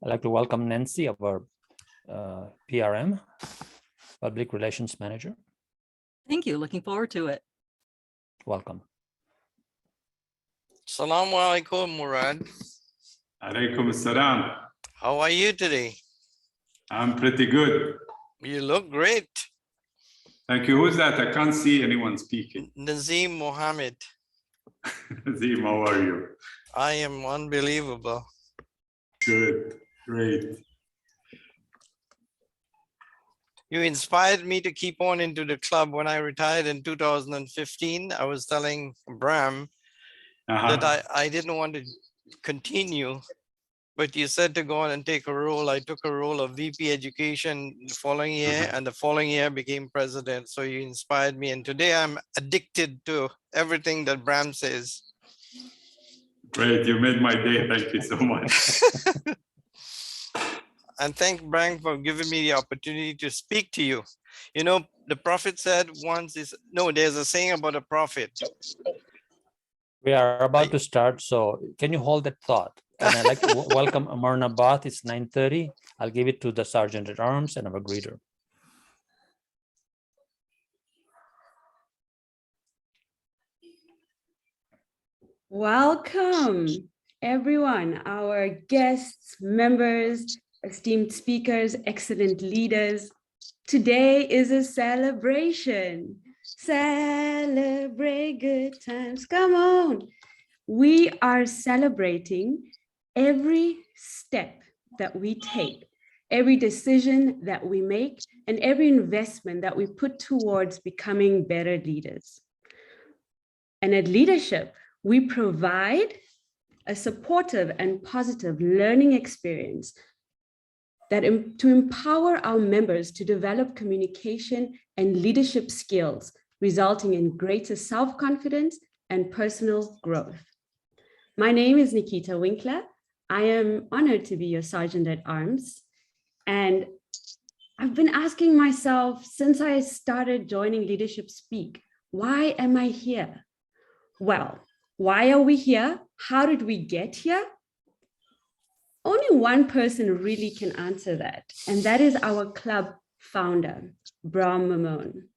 I'd like to welcome Nancy, our PRM, Public Relations Manager. Thank you. Looking forward to it. Welcome. Assalamu alaikum, Murad. Alaikum assalam. How are you today? I'm pretty good. You look great. Thank you. Who's that? I can't see anyone speaking. Nazim Mohammed. Zim, how are you? I am unbelievable. Good. Great. You inspired me to keep on into the club. When I retired in 2015, I was telling Bram that I didn't want to continue, but you said to go on and take a role. I took a role of VP Education the following year, and the following year became president. So you inspired me, and today I'm addicted to everything that Bram says. Great. You made my day. Thank you so much. And thank Bram for giving me the opportunity to speak to you. You know, the prophet said once there's a saying about a prophet. We are about to start, so can you hold that thought? And I'd like to welcome Amarna Bath. It's 9:30. I'll give it to the Sergeant at Arms and our greeter. Welcome, everyone, our guests, members, esteemed speakers, excellent leaders. Today is a celebration. Celebrate good times. Come on. We are celebrating every step that we take, every decision that we make, and every investment that we put towards becoming better leaders. And at Leadership, we provide a supportive and positive learning experience to empower our members to develop communication and leadership skills, resulting in greater self-confidence and personal growth. My name is Nikita Winkler. I am honored to be your Sergeant at Arms. And I've been asking myself since I started joining Leadership Speak, why am I here? Well, why are we here? How did we get here? Only one person really can answer that, and that is our club founder, Bram Mamone.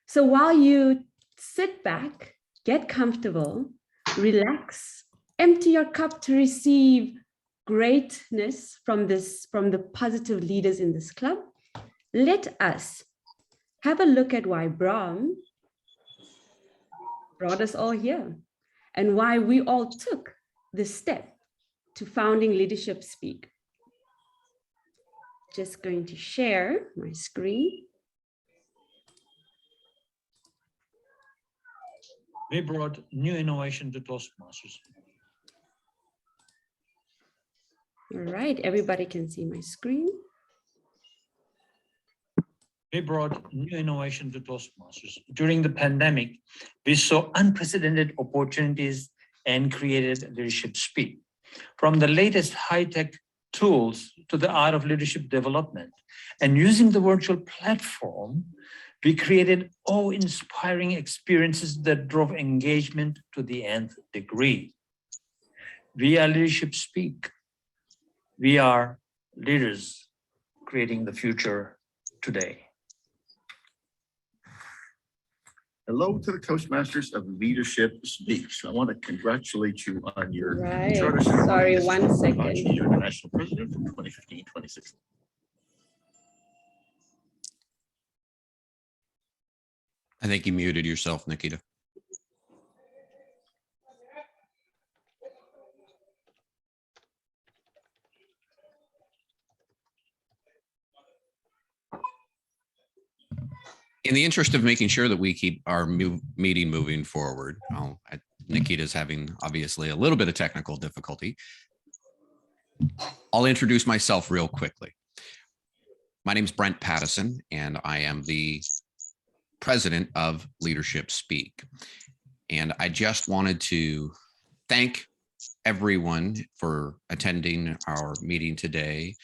So while you sit back, get comfortable, relax, empty your cup to receive greatness from the positive leaders in this club, let us have a look at why Bram brought us all here and why we all took the step to founding Leadership Speak. Just going to share my screen. We brought new innovation to Toastmasters. All right, everybody can see my screen. We brought new innovation to Toastmasters. During the pandemic, we saw unprecedented opportunities and created Leadership Speak. From the latest high-tech tools to the art of leadership development, and using the virtual platform, we created awe-inspiring experiences that drove engagement to the nth degree. We are Leadership Speak. We are leaders creating the future today. Hello to the Toastmasters of Leadership Speaks. I want to congratulate you on your Right. charter ceremony. Sorry, 1 second. You're the national president from 2015-2016. I think you muted yourself, Nikita. In the interest of making sure that we keep our meeting moving forward, Nikita's having obviously a little bit of technical difficulty. I'll introduce myself real quickly. My name is Brent Pattison, and I am the president of Leadership Speak. And I just wanted to thank everyone for attending our meeting today.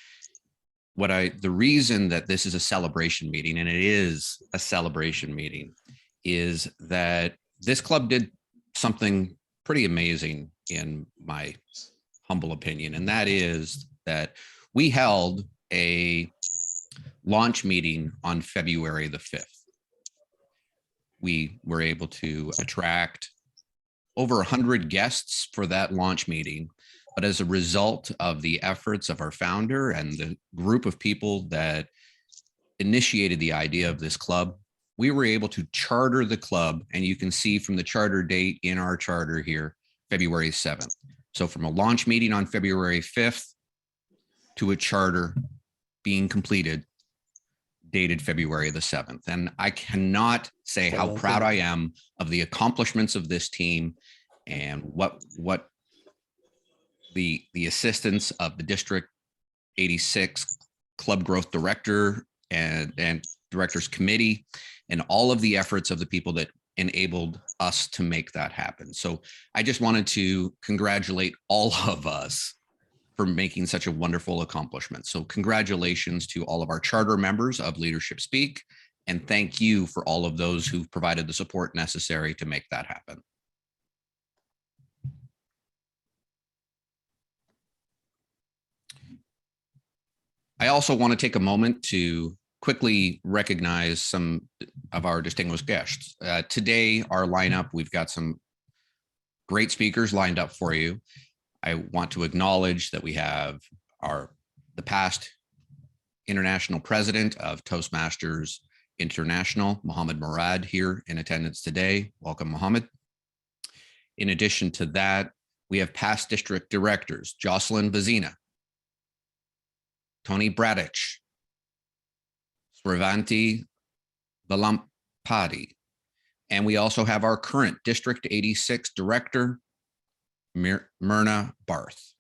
The reason that this is a celebration meeting, and it is a celebration meeting, is that this club did something pretty amazing in my humble opinion. And that is that We held a launch meeting on February the 5th. We were able to attract over 100 guests for that launch meeting. But as a result of the efforts of our founder and the group of people that initiated the idea of this club, we were able to charter the club. And you can see from the charter date in our charter here, February 7th. So from a launch meeting on February 5th to a charter being completed, dated February the 7th. And I cannot say how proud I am of the accomplishments of this team and what the assistance of the District 86 Club Growth Director and Directors Committee and all of the efforts of the people that enabled us to make that happen. So I just wanted to congratulate all of us for making such a wonderful accomplishment. So congratulations to all of our charter members of Leadership Speak, and thank you for all of those who've provided the support necessary to make that happen. I also want to take a moment to quickly recognize some of our distinguished guests. Today, our lineup, we've got some great speakers lined up for you. I want to acknowledge that we have the past international president of Toastmasters International, Mohammed Murad, here in attendance today. Welcome, Mohammed. In addition to that, we have past district directors, Jocelyn Vazina, Tony Bradich, Sravanti Valampati, and we also have our current District 86 director, Myrna Barth.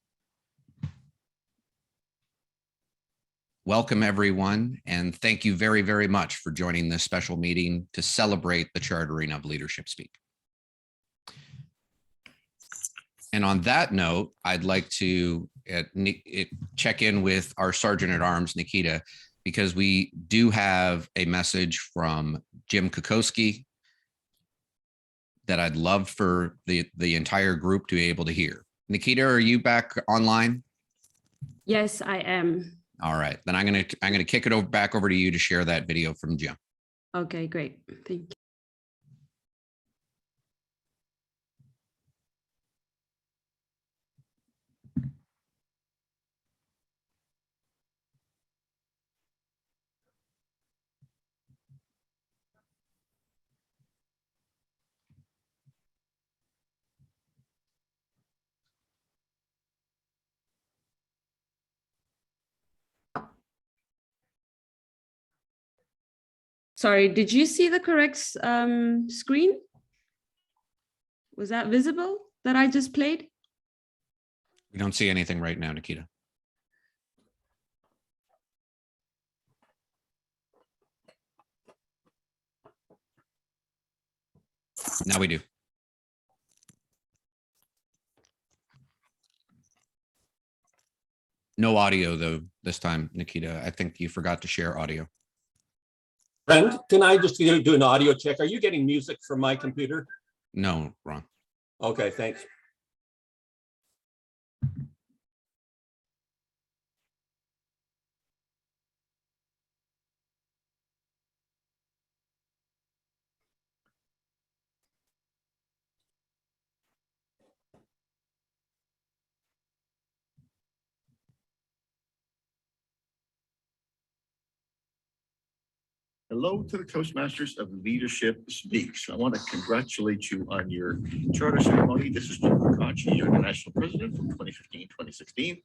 Welcome, everyone, and thank you very, very much for joining this special meeting to celebrate the chartering of Leadership Speak. And on that note, I'd like to check in with our Sergeant at Arms, Nikita, because we do have a message from Jim Kokoski that I'd love for the entire group to be able to hear. Nikita, are you back online? Yes, I am. All right, then I'm gonna kick it back over to you to share that video from Jim. Okay, great. Thank you. Sorry, did you see the correct screen? Was that visible that I just played? We don't see anything right now, Nikita. Now we do. No audio though this time, Nikita. I think you forgot to share audio. Brent, can I just do an audio check? Are you getting music from my computer? No, Ron. Okay, thanks. Hello to the Toastmasters of Leadership Speaks. I want to congratulate you on your charter ceremony. This is Jim Kokoski, your international president from 2015-2016.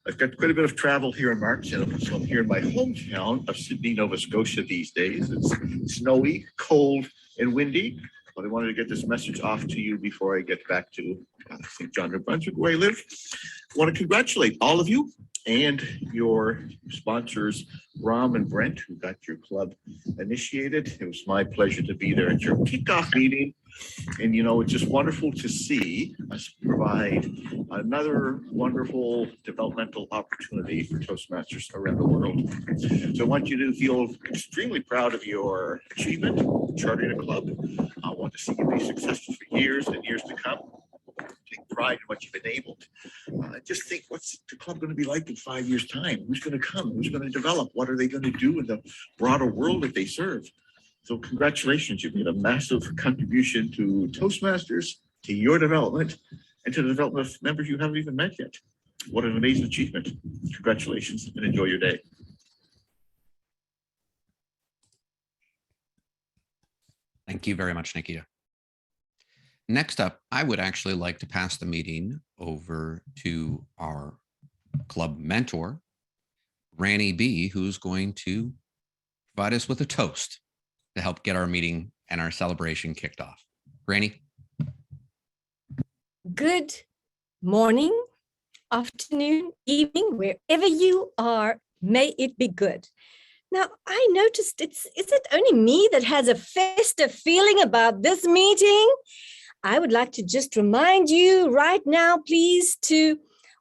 I've got quite a bit of travel here in March, so I'm here in my hometown of Sydney, Nova Scotia these days. It's snowy, cold, and windy, but I wanted to get this message off to you before I get back to St. John, New Brunswick, where I live. I want to congratulate all of you and your sponsors, Ram and Brent, who got your club initiated. It was my pleasure to be there at your kickoff meeting. And, you know, it's just wonderful to see us provide another wonderful developmental opportunity for Toastmasters around the world. So I want you to feel extremely proud of your achievement, chartering a club. I want to see you be successful for years and years to come. Take pride in what you've enabled just think, what's the club going to be like in 5 years' time? Who's going to come? Who's going to develop? What are they going to do in the broader world that they serve? So congratulations, you've made a massive contribution to Toastmasters, to your development, and to the development of members you haven't even met yet. What an amazing achievement. Congratulations and enjoy your day. Thank you very much, Nikita. Next up, I would actually like to pass the meeting over to our club mentor, Ranny B, who's going to provide us with a toast to help get our meeting and our celebration kicked off. Ranny. Good morning, afternoon, evening, wherever you are, may it be good. Now, I noticed is it only me that has a festive feeling about this meeting? I would like to just remind you right now, please,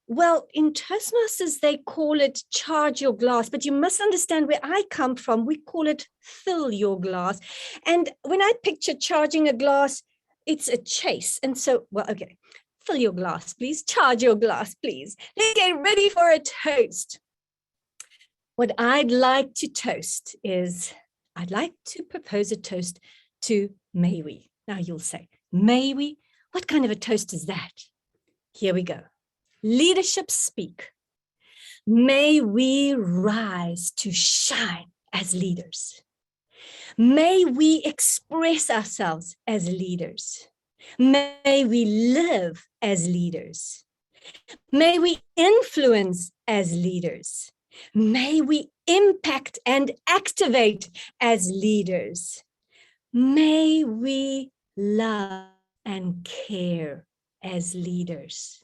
well, in Toastmasters, they call it charge your glass, but you must understand where I come from, we call it fill your glass. And when I picture charging a glass, it's a chase. And so, well, okay, fill your glass, please. Charge your glass, please. Let's get ready for a toast. What I'd like to toast is, I'd like to propose a toast to may we. Now you'll say, may we? What kind of a toast is that? Here we go. Leadership speak. May we rise to shine as leaders. May we express ourselves as leaders. May we live as leaders. May we influence as leaders. May we impact and activate as leaders. May we love and care as leaders.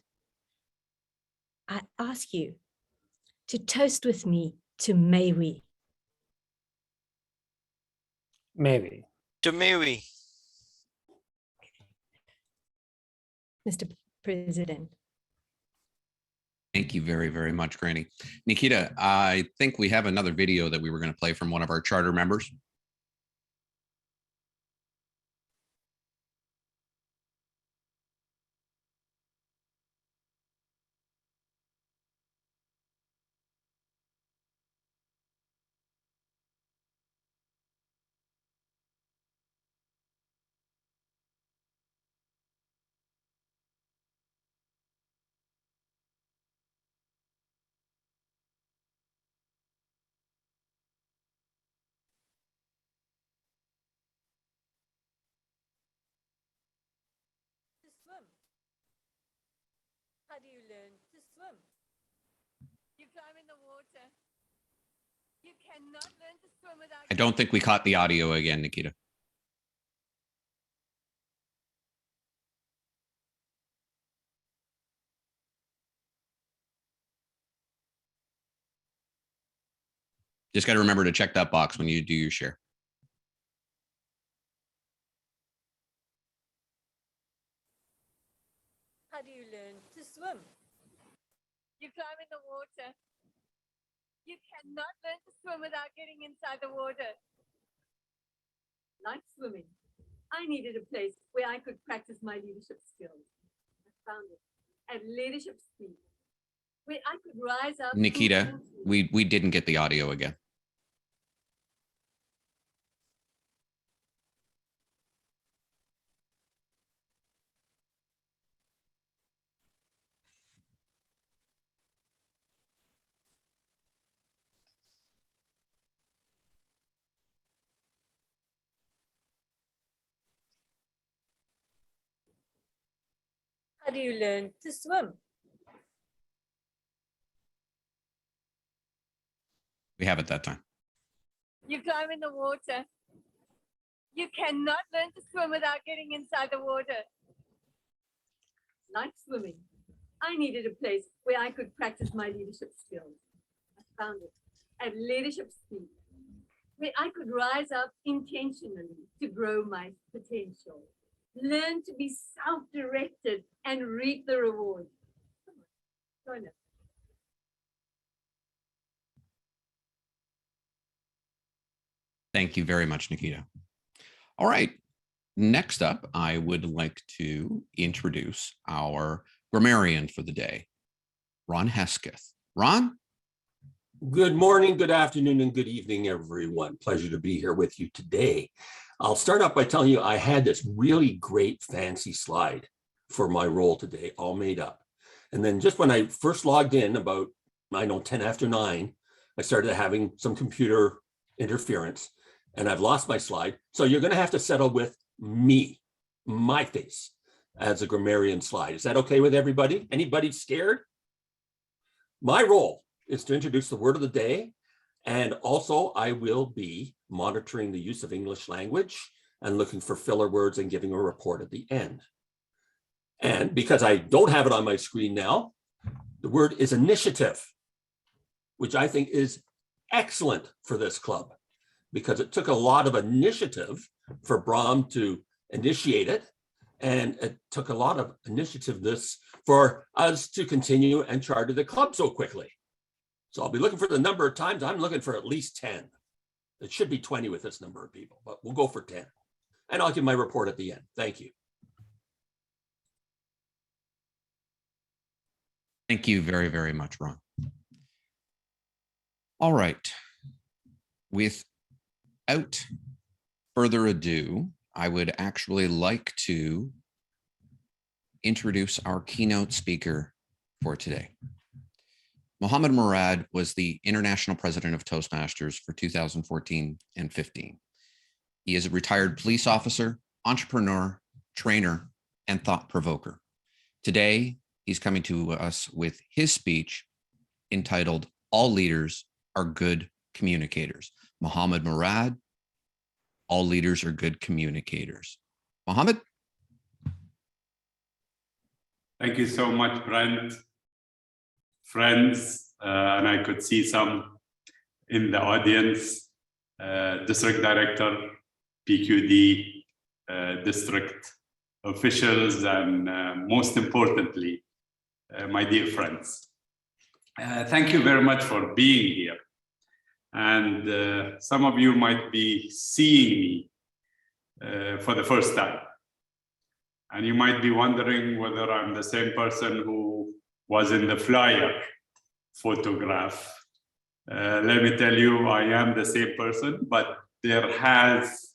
I ask you to toast with me to may we. Maybe. To may we. Mr. President. Thank you very, very much, Granny. Nikita, I think we have another video that we were going to play from one of our charter members. How do you learn to swim? You climb in the water. You cannot learn to swim without... I don't think we caught the audio again, Nikita. Just got to remember to check that box when you do your share. How do you learn to swim? You climb in the water. You cannot learn to swim without getting inside the water. Like swimming, I needed a place where I could practice my leadership skills. I found it at Leadership Speak, where I could rise up. Nikita, we didn't get the audio again. How do you learn to swim? We have it that time. You climb in the water. You cannot learn to swim without getting inside the water. Like swimming, I needed a place where I could practice my leadership skills. I found it at Leadership Speak, where I could rise up intentionally to grow my potential, learn to be self-directed and reap the reward. Come on, join us. Thank you very much, Nikita. All right. Next up, I would like to introduce our grammarian for the day, Ron Hesketh. Ron? Good morning, good afternoon, and good evening, everyone. Pleasure to be here with you today. I'll start off by telling you I had this really great fancy slide for my role today, all made up. And then just when I first logged in about, 10 after 9, I started having some computer interference and I've lost my slide. So you're going to have to settle with me, my face, as a grammarian slide. Is that okay with everybody? Anybody scared? My role is to introduce the word of the day. And also I will be monitoring the use of English language and looking for filler words and giving a report at the end. And because I don't have it on my screen now, the word is initiative, which I think is excellent for this club because it took a lot of initiative for Brahm to initiate it. And it took a lot of initiativeness for us to continue and charter the club so quickly. So I'll be looking for the number of times. I'm looking for at least 10. It should be 20 with this number of people, but we'll go for 10. And I'll give my report at the end. Thank you. Thank you very, very much, Ron. All right. Without further ado, I would actually like to introduce our keynote speaker for today. Mohammed Murad was the international president of Toastmasters for 2014 and 15. He is a retired police officer, entrepreneur, trainer, and thought provoker. Today, he's coming to us with his speech entitled, All Leaders Are Good Communicators. Mohammed Murad, all leaders are good communicators. Mohammed? Thank you so much, Brent. Friends, and I could see some in the audience, district director, PQD, district officials, and most importantly, my dear friends. Thank you very much for being here. And some of you might be seeing me for the first time. And you might be wondering whether I'm the same person who was in the flyer photograph. Let me tell you, I am the same person, but there has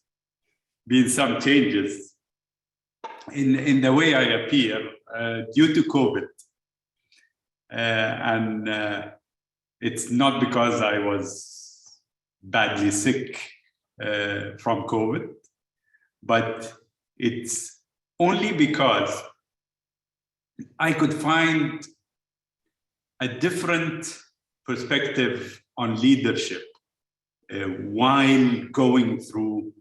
been some changes in the way I appear due to COVID. And it's not because I was badly sick from COVID, but it's only because I could find a different perspective on leadership while going through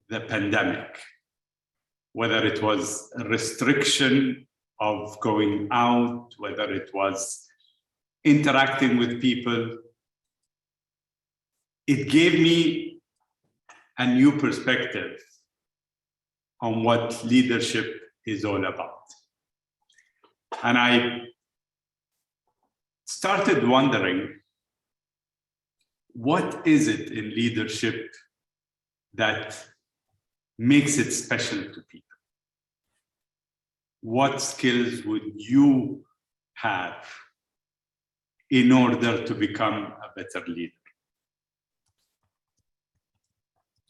the pandemic, whether it was a restriction of going out, whether it was interacting with people. It gave me a new perspective on what leadership is all about. And I started wondering, what is it in leadership that makes it special to people? What skills would you have in order to become a better leader?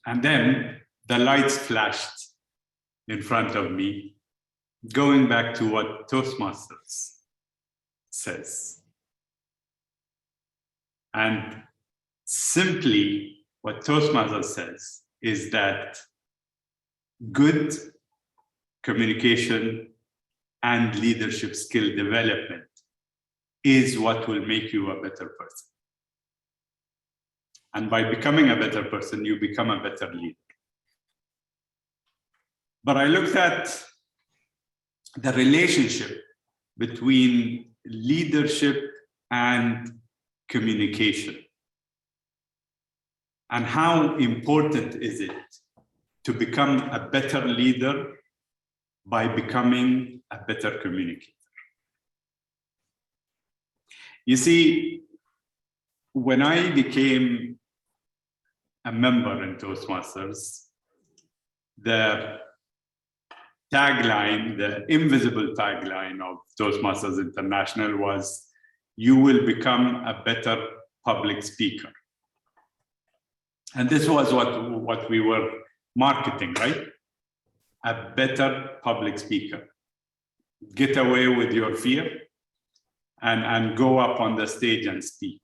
And then the lights flashed in front of me, going back to what Toastmasters says. And simply what Toastmasters says is that good communication and leadership skill development is what will make you a better person. And by becoming a better person, you become a better leader. But I looked at the relationship between leadership and communication. And how important is it to become a better leader by becoming a better communicator? You see, when I became a member in Toastmasters, the tagline, the invisible tagline of Toastmasters International was, "You will become a better public speaker." And this was what we were marketing, right? A better public speaker. Get away with your fear and go up on the stage and speak.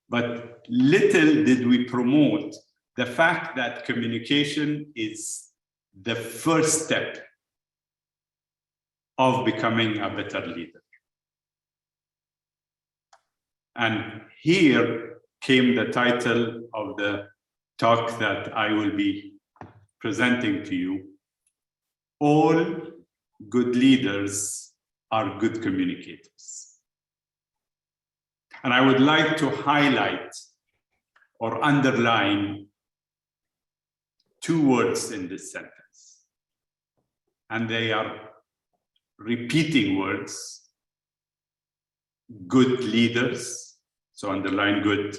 But little did we promote the fact that communication is the first step of becoming a better leader. And here came the title of the talk that I will be presenting to you. All good leaders are good communicators. And I would like to highlight or underline two words in this sentence. And they are repeating words: good leaders, so underline good,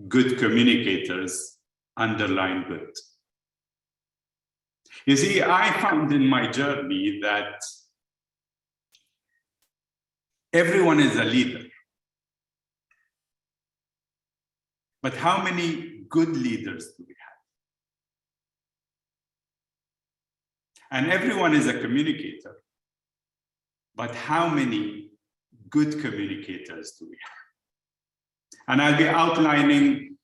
good communicators, underline good. You see, I found in my journey that everyone is a leader. But how many good leaders do we have? And everyone is a communicator. But how many good communicators do we have? And I'll be outlining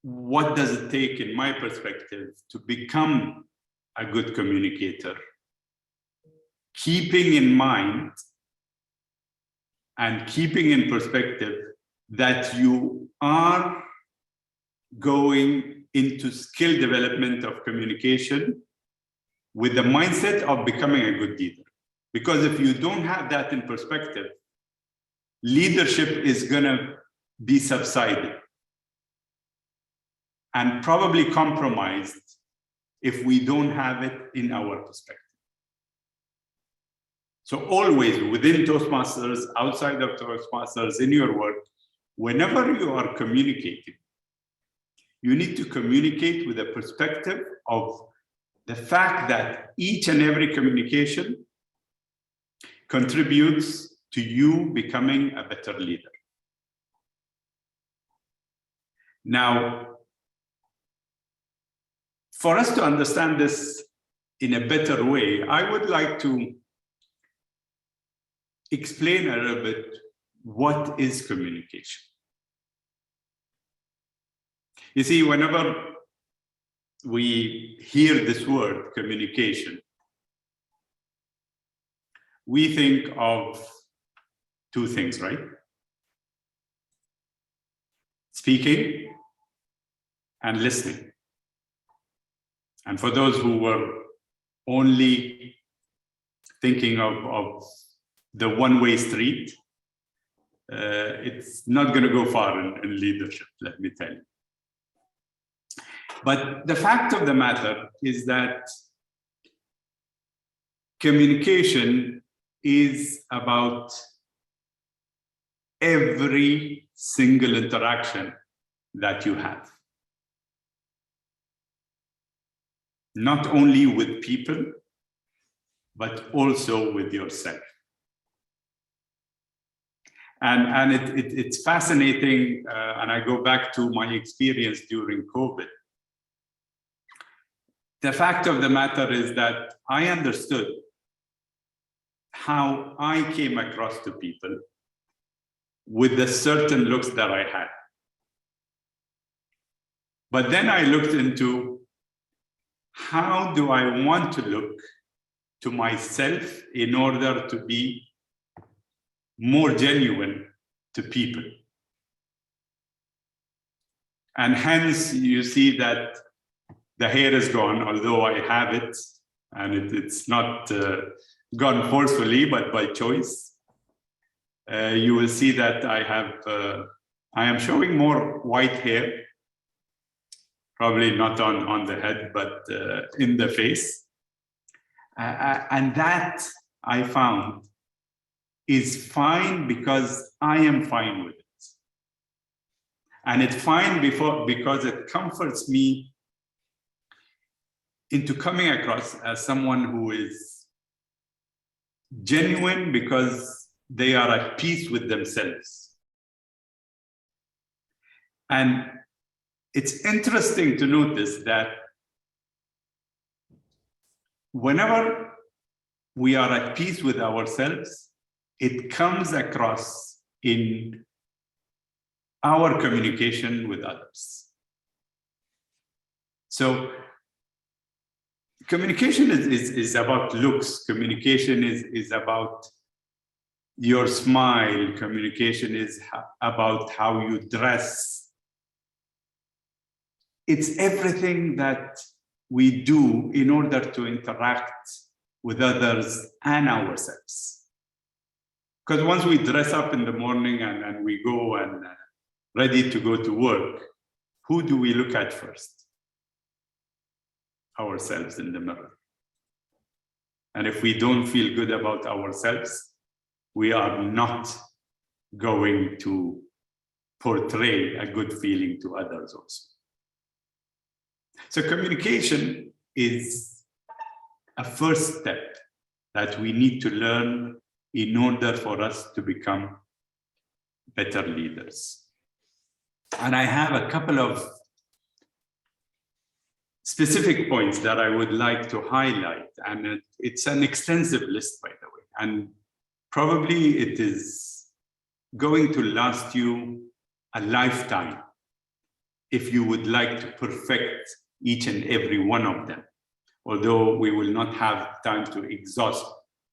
what does it take, in my perspective, to become a good communicator, keeping in mind and keeping in perspective that you are going into skill development of communication with the mindset of becoming a good leader. Because if you don't have that in perspective, leadership is going to be subsided and probably compromised if we don't have it in our perspective. So always within Toastmasters, outside of Toastmasters, in your work, whenever you are communicating, you need to communicate with a perspective of the fact that each and every communication contributes to you becoming a better leader. Now, for us to understand this in a better way, I would like to explain a little bit what is communication. You see, whenever we hear this word, communication, we think of two things, right? Speaking and listening. And for those who were only thinking of the one-way street, it's not going to go far in leadership, let me tell you. But the fact of the matter is that communication is about every single interaction that you have. Not only with people, but also with yourself. And it's fascinating, and I go back to my experience during COVID. The fact of the matter is that I understood how I came across to people with the certain looks that I had. But then I looked into how do I want to look to myself in order to be more genuine to people. And hence you see that the hair is gone, although I have it, and it's not gone forcefully, but by choice. You will see that I am showing more white hair, probably not on the head, but in the face. And that I found is fine because I am fine with it. And it's fine because it comforts me into coming across as someone who is genuine because they are at peace with themselves. And it's interesting to notice that whenever we are at peace with ourselves, it comes across in our communication with others. So communication is about looks. Communication is about your smile. Communication is about how you dress. It's everything that we do in order to interact with others and ourselves. Because once we dress up in the morning and we go and ready to go to work, who do we look at first? Ourselves in the mirror. And if we don't feel good about ourselves, we are not going to portray a good feeling to others also. So communication is a first step that we need to learn in order for us to become better leaders. And I have a couple of specific points that I would like to highlight. And it's an extensive list, by the way. And probably it is going to last you a lifetime if you would like to perfect each and every one of them. Although we will not have time to exhaust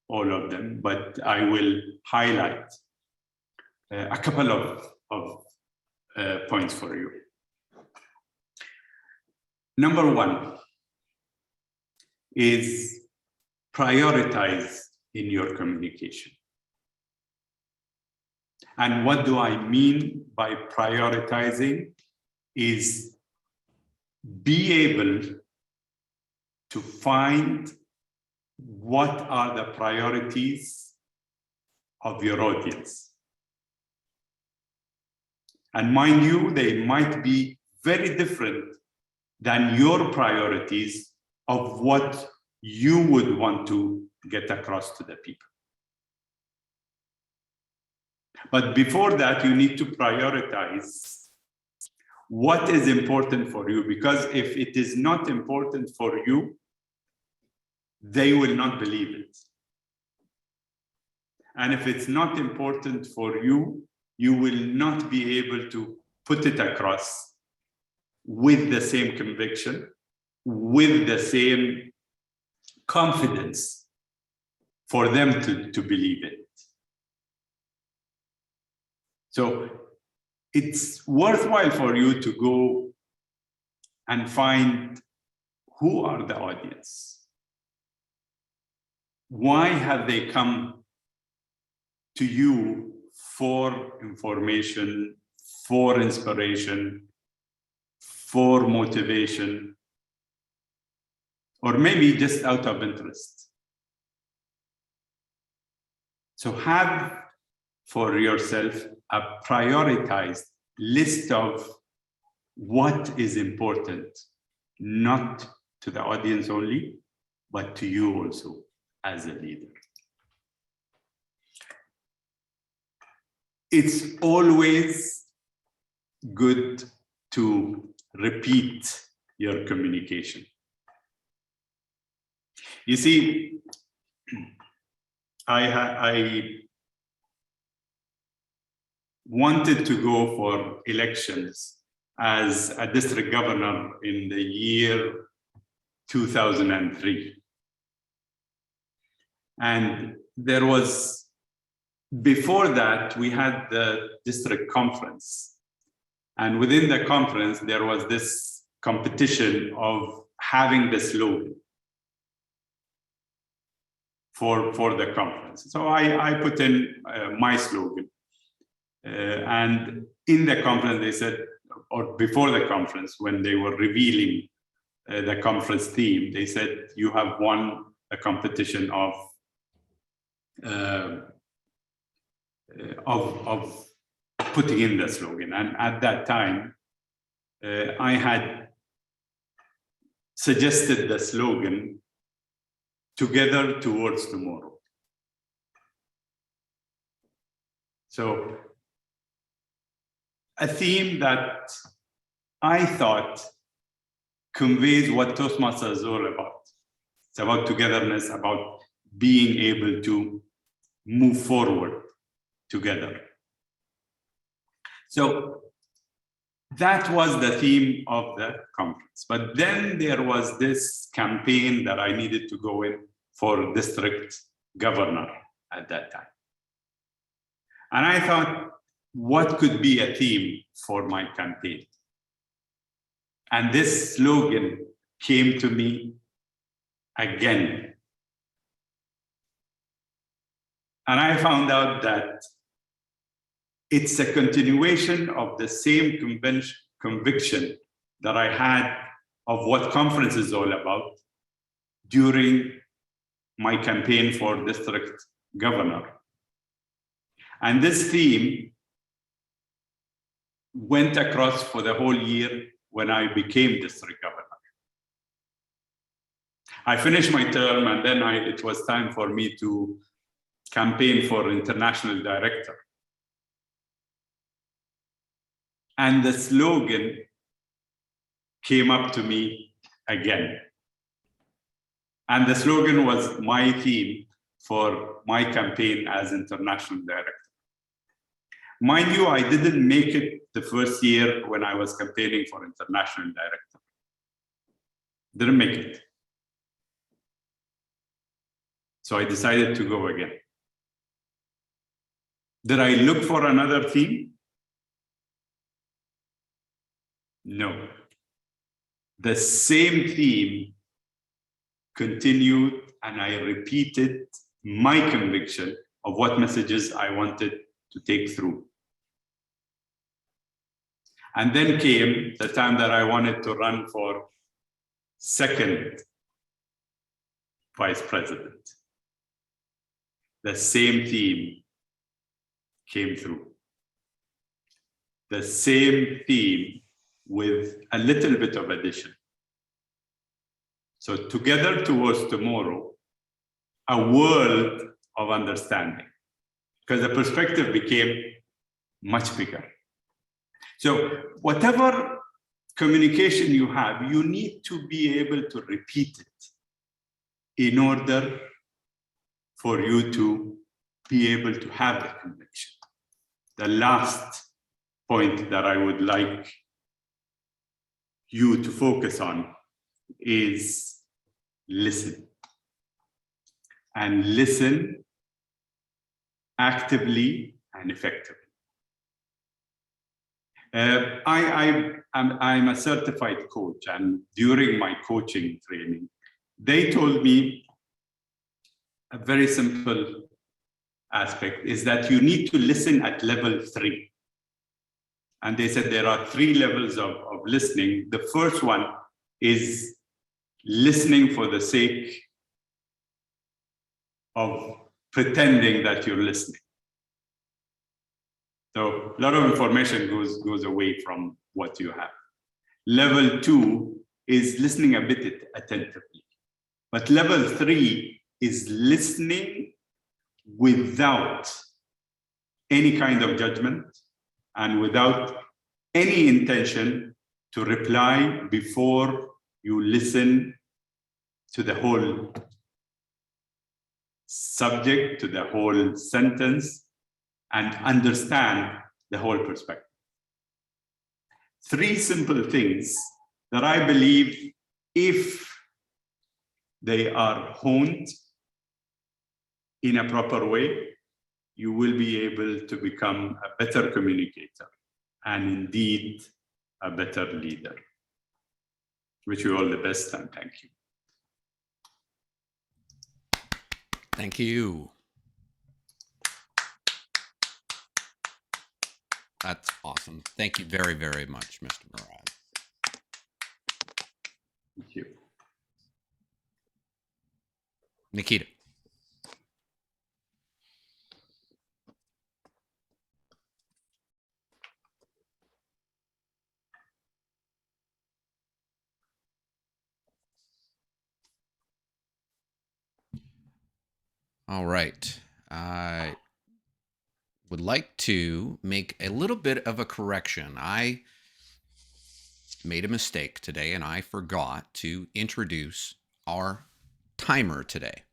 all of them, but I will highlight a couple of points for you. Number one is prioritize in your communication. And what do I mean by prioritizing is be able to find what are the priorities of your audience. And mind you, they might be very different than your priorities of what you would want to get across to the people. But before that, you need to prioritize what is important for you, because if it is not important for you, they will not believe it. And if it's not important for you, you will not be able to put it across with the same conviction, with the same confidence for them to believe it. So it's worthwhile for you to go and find who are the audience. Why have they come to you for information, for inspiration, for motivation, or maybe just out of interest? So have for yourself a prioritized list of what is important, not to the audience only, but to you also as a leader. It's always good to repeat your communication. You see, I wanted to go for elections as a district governor in the year 2003. And there was, before that, we had the district conference. And within the conference, there was this competition of having the slogan for the conference. So I put in my slogan. And in the conference, they said, or before the conference, when they were revealing the conference theme, they said, you have won a competition of putting in the slogan. And at that time, I had suggested the slogan, "Together towards tomorrow." So a theme that I thought conveys what Toastmasters is all about. It's about togetherness, about being able to move forward together. So that was the theme of the conference. But then there was this campaign that I needed to go in for district governor at that time. And I thought, what could be a theme for my campaign? And this slogan came to me again. And I found out that it's a continuation of the same conviction that I had of what conference is all about during my campaign for district governor. And this theme went across for the whole year when I became district governor. I finished my term, and then it was time for me to campaign for international director. And the slogan came up to me again. And the slogan was my theme for my campaign as international director. Mind you, I didn't make it the first year when I was campaigning for international director. Didn't make it. So I decided to go again. Did I look for another theme? No. The same theme continued, and I repeated my conviction of what messages I wanted to take through. And then came the time that I wanted to run for second vice president. The same theme came through. The same theme with a little bit of addition. So together towards tomorrow, a world of understanding, because the perspective became much bigger. So whatever communication you have, you need to be able to repeat it in order for you to be able to have the conviction. The last point that I would like you to focus on is listen. And listen actively and effectively. I'm a certified coach, and during my coaching training, they told me a very simple aspect is that you need to listen at level 3. And they said there are 3 levels of listening. The first one is listening for the sake of pretending that you're listening. So a lot of information goes away from what you have. Level 2 is listening a bit attentively. But level 3 is listening without any kind of judgment and without any intention to reply before you listen to the whole subject, to the whole sentence, and understand the whole perspective. 3 simple things that I believe, if they are honed in a proper way, you will be able to become a better communicator and indeed a better leader. Wish you all the best, and thank you. Thank you. That's awesome. Thank you very, very much, Mr. Murad. Thank you. Nikita. All right. I would like to make a little bit of a correction. I made a mistake today and I forgot to introduce our timer today.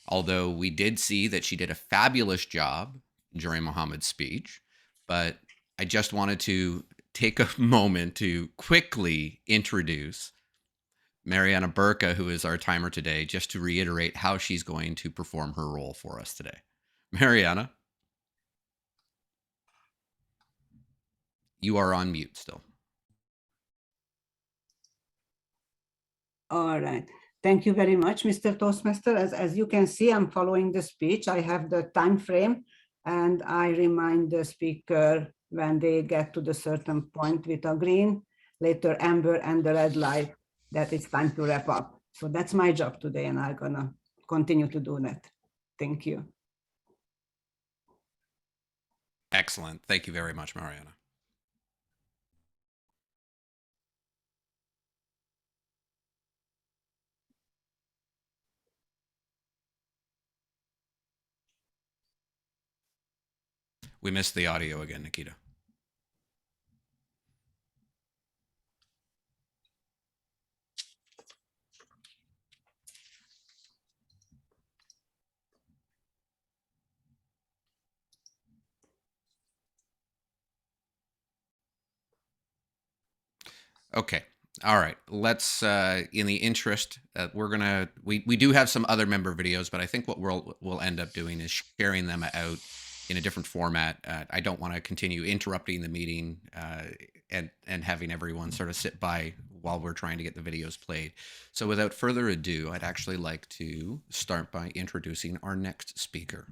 Although we did see that she did a fabulous job during Mohammed's speech, but I just wanted to take a moment to quickly introduce Mariana Burka, who is our timer today, just to reiterate how she's going to perform her role for us today. Mariana, you are on mute still. All right. Thank you very much, Mr. Toastmaster. As you can see, I'm following the speech. I have the time frame, and I remind the speaker when they get to the certain point with a green, later amber, and the red light, that it's time to wrap up. So that's my job today, and I'm gonna continue to do that. Thank you. Excellent. Thank you very much, Mariana. We missed the audio again, Nikita. Okay. All right. Let's, in the interest, we do have some other member videos, but I think what we'll end up doing is sharing them out in a different format. I don't want to continue interrupting the meeting and having everyone sort of sit by while we're trying to get the videos played. So without further ado, I'd actually like to start by introducing our next speaker.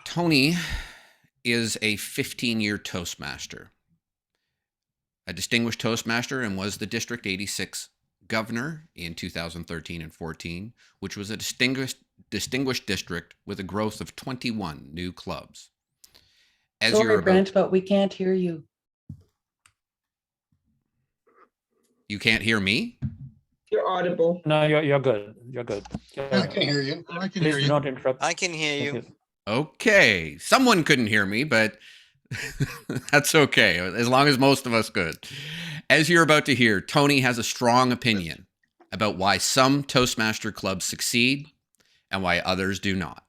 Tony is a 15-year Toastmaster, a distinguished Toastmaster, and was the District 86 governor in 2013 and 14, which was a distinguished district with a growth of 21 new clubs. Sorry, Brent, but we can't hear you. You can't hear me? You're audible. No, you're good. You're good. I can hear you. I can hear Please you. do not interrupt. I can hear you. Okay. Someone couldn't hear me, but that's okay, as long as most of us could. As you're about to hear, Tony has a strong opinion about why some Toastmaster clubs succeed and why others do not.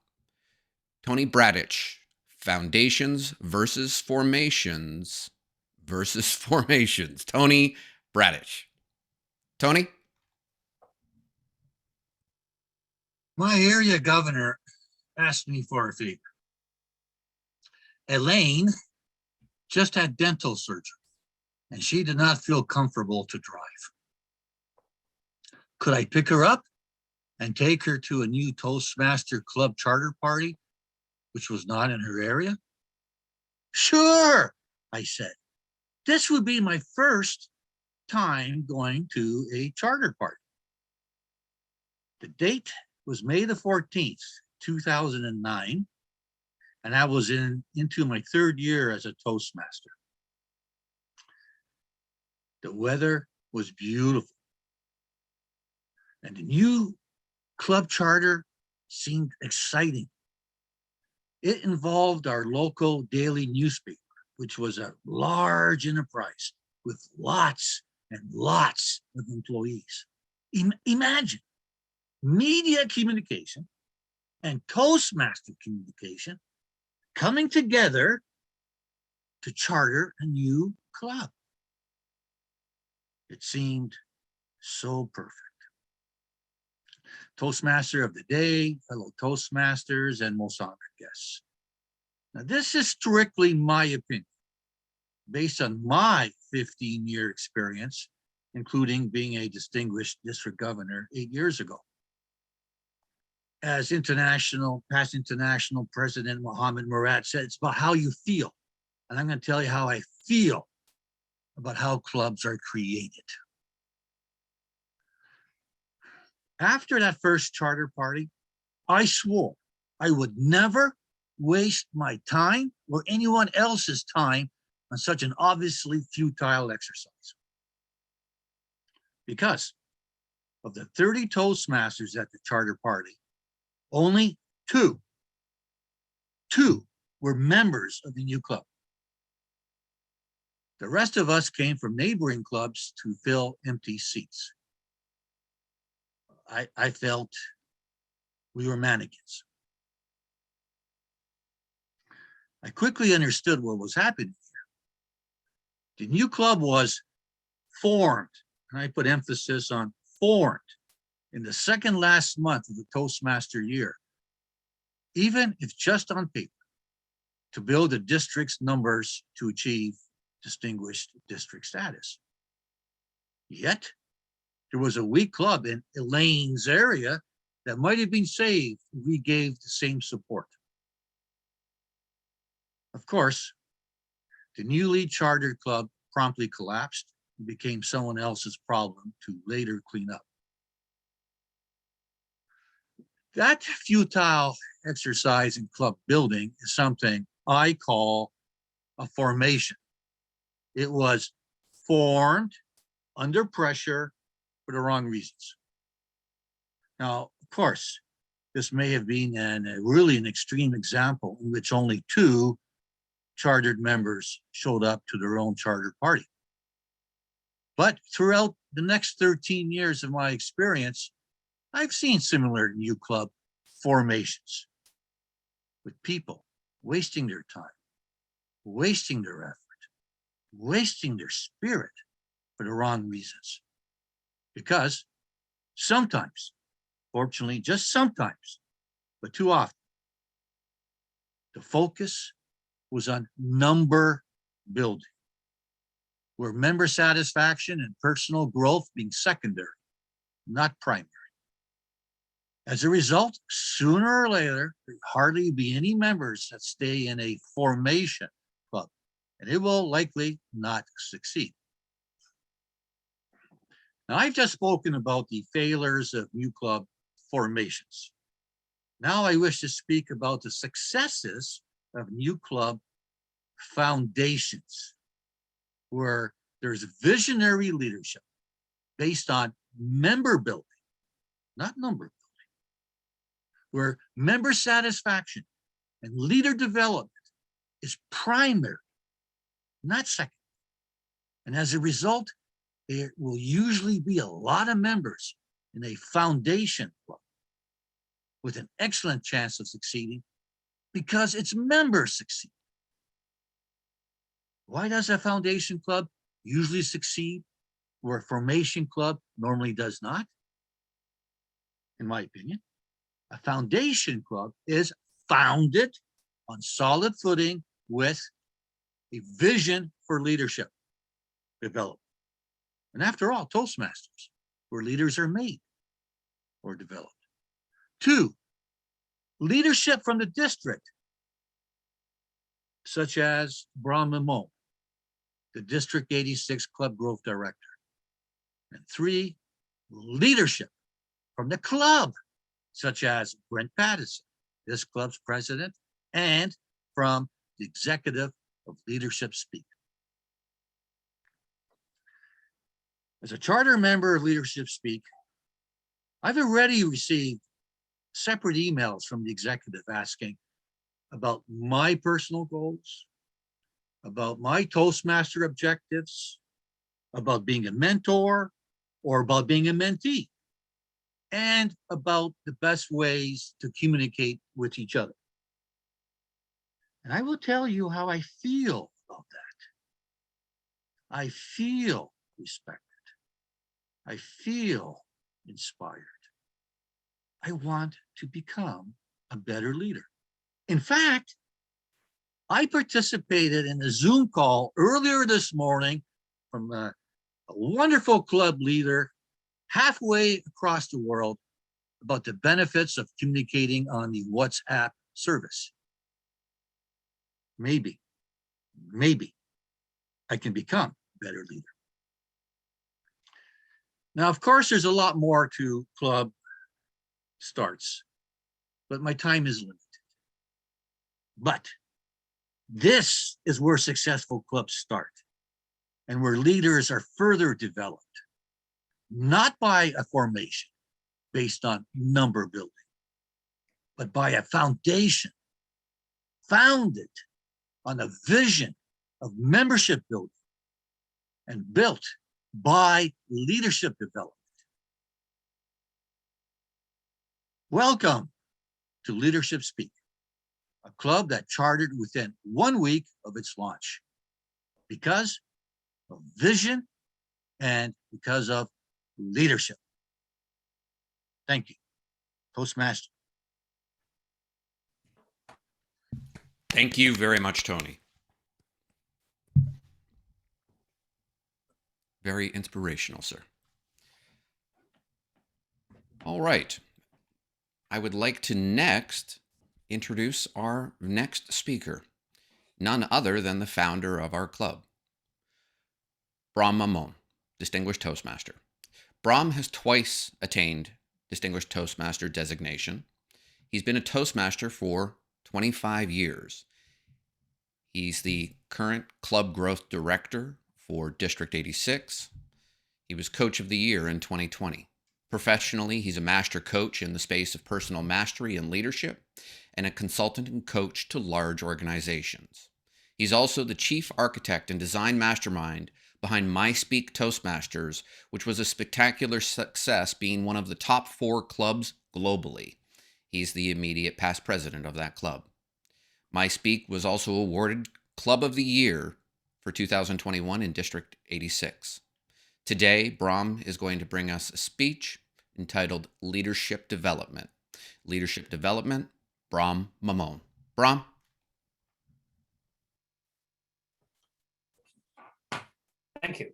Tony Bradich, Foundations versus Formations versus Formations. Tony Bradich. Tony? My area governor asked me for a favor. Elaine just had dental surgery and she did not feel comfortable to drive. Could I pick her up and take her to a new Toastmaster Club charter party, which was not in her area? Sure, I said. This would be my first time going to a charter party. The date was May the 14th, 2009, and I was into my third year as a Toastmaster. The weather was beautiful, and the new club charter seemed exciting. It involved our local daily newspaper, which was a large enterprise with lots and lots of employees. Imagine media communication and Toastmaster communication coming together to charter a new club. It seemed so perfect. Toastmaster of the day, fellow Toastmasters, and most honored guests. Now, this is strictly my opinion, based on my 15-year experience, including being a distinguished district governor 8 years ago. As past international President Mohammed Murad said, it's about how you feel. And I'm going to tell you how I feel about how clubs are created. After that first charter party, I swore I would never waste my time or anyone else's time on such an obviously futile exercise. Because of the 30 Toastmasters at the charter party, only two were members of the new club. The rest of us came from neighboring clubs to fill empty seats. I felt we were mannequins. I quickly understood what was happening here. The new club was formed, and I put emphasis on formed, in the second last month of the Toastmaster year, even if just on paper, to build the district's numbers to achieve distinguished district status. Yet, there was a weak club in Elaine's area that might have been saved if we gave the same support. Of course, the newly chartered club promptly collapsed and became someone else's problem to later clean up. That futile exercise in club building is something I call a formation. It was formed under pressure for the wrong reasons. Now, of course, this may have been really an extreme example in which only 2 chartered members showed up to their own charter party. But throughout the next 13 years of my experience, I've seen similar new club formations with people wasting their time, wasting their effort, wasting their spirit for the wrong reasons. Because sometimes, fortunately, just sometimes, but too often, the focus was on number building, where member satisfaction and personal growth being secondary, not primary. As a result, sooner or later, there hardly be any members that stay in a formation club, and it will likely not succeed. Now, I've just spoken about the failures of new club formations. Now I wish to speak about the successes of new club foundations, where there's visionary leadership based on member building, not number building, where member satisfaction and leader development is primary, not second. And as a result, there will usually be a lot of members in a foundation club with an excellent chance of succeeding because its members succeed. Why does a foundation club usually succeed where a formation club normally does not? In my opinion, a foundation club is founded on solid footing with a vision for leadership development. And after all, Toastmasters, where leaders are made or developed. 2, leadership from the district, such as Brahma, the District 86 Club Growth Director. And 3, leadership from the club, such as Brent Pattison, this club's president, and from the executive of Leadership Speak. As a charter member of Leadership Speak, I've already received separate emails from the executive asking about my personal goals, about my Toastmaster objectives, about being a mentor, or about being a mentee, and about the best ways to communicate with each other. And I will tell you how I feel about that. I feel respected. I feel inspired. I want to become a better leader. In fact, I participated in a Zoom call earlier this morning from a wonderful club leader halfway across the world about the benefits of communicating on the WhatsApp service. Maybe I can become a better leader. Now, of course, there's a lot more to club starts, but my time is limited. But this is where successful clubs start and where leaders are further developed. not by a formation based on number building, but by a foundation founded on a vision of membership building and built by leadership development. Welcome to Leadership Speak, a club that chartered within 1 week of its launch because of vision and because of leadership. Thank you. Toastmaster. Thank you very much, Tony. Very inspirational, sir. All right. I would like to next introduce our next speaker, none other than the founder of our club, Bram Mamon, Distinguished Toastmaster. Bram has twice attained Distinguished Toastmaster designation. He's been a Toastmaster for 25 years. He's the current Club Growth Director for District 86. He was Coach of the Year in 2020. Professionally, he's a master coach in the space of personal mastery and leadership, and a consultant and coach to large organizations. He's also the chief architect and design mastermind behind My Speak Toastmasters, which was a spectacular success, being one of the top 4 clubs globally. He's the immediate past president of that club. My Speak was also awarded Club of the Year for 2021 in District 86. Today, Bram is going to bring us a speech entitled Leadership Development. Leadership Development, Bram Mamon. Bram? Thank you.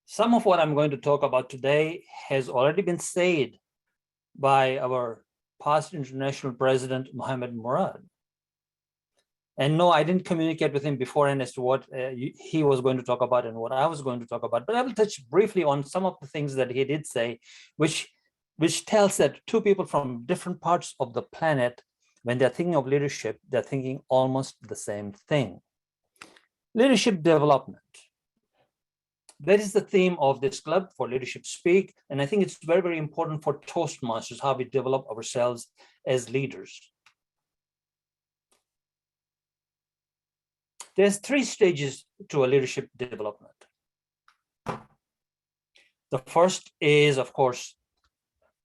Some of what I'm going to talk about today has already been said by our past international president, Mohammed Murad. And no, I didn't communicate with him beforehand as to what he was going to talk about and what I was going to talk about, but I will touch briefly on some of the things that he did say, which tells that two people from different parts of the planet, when they're thinking of leadership, they're thinking almost the same thing. Leadership development. That is the theme of this club for Leadership Speak. And I think it's very, very important for Toastmasters, how we develop ourselves as leaders. There's 3 stages to a leadership development. The first is, of course,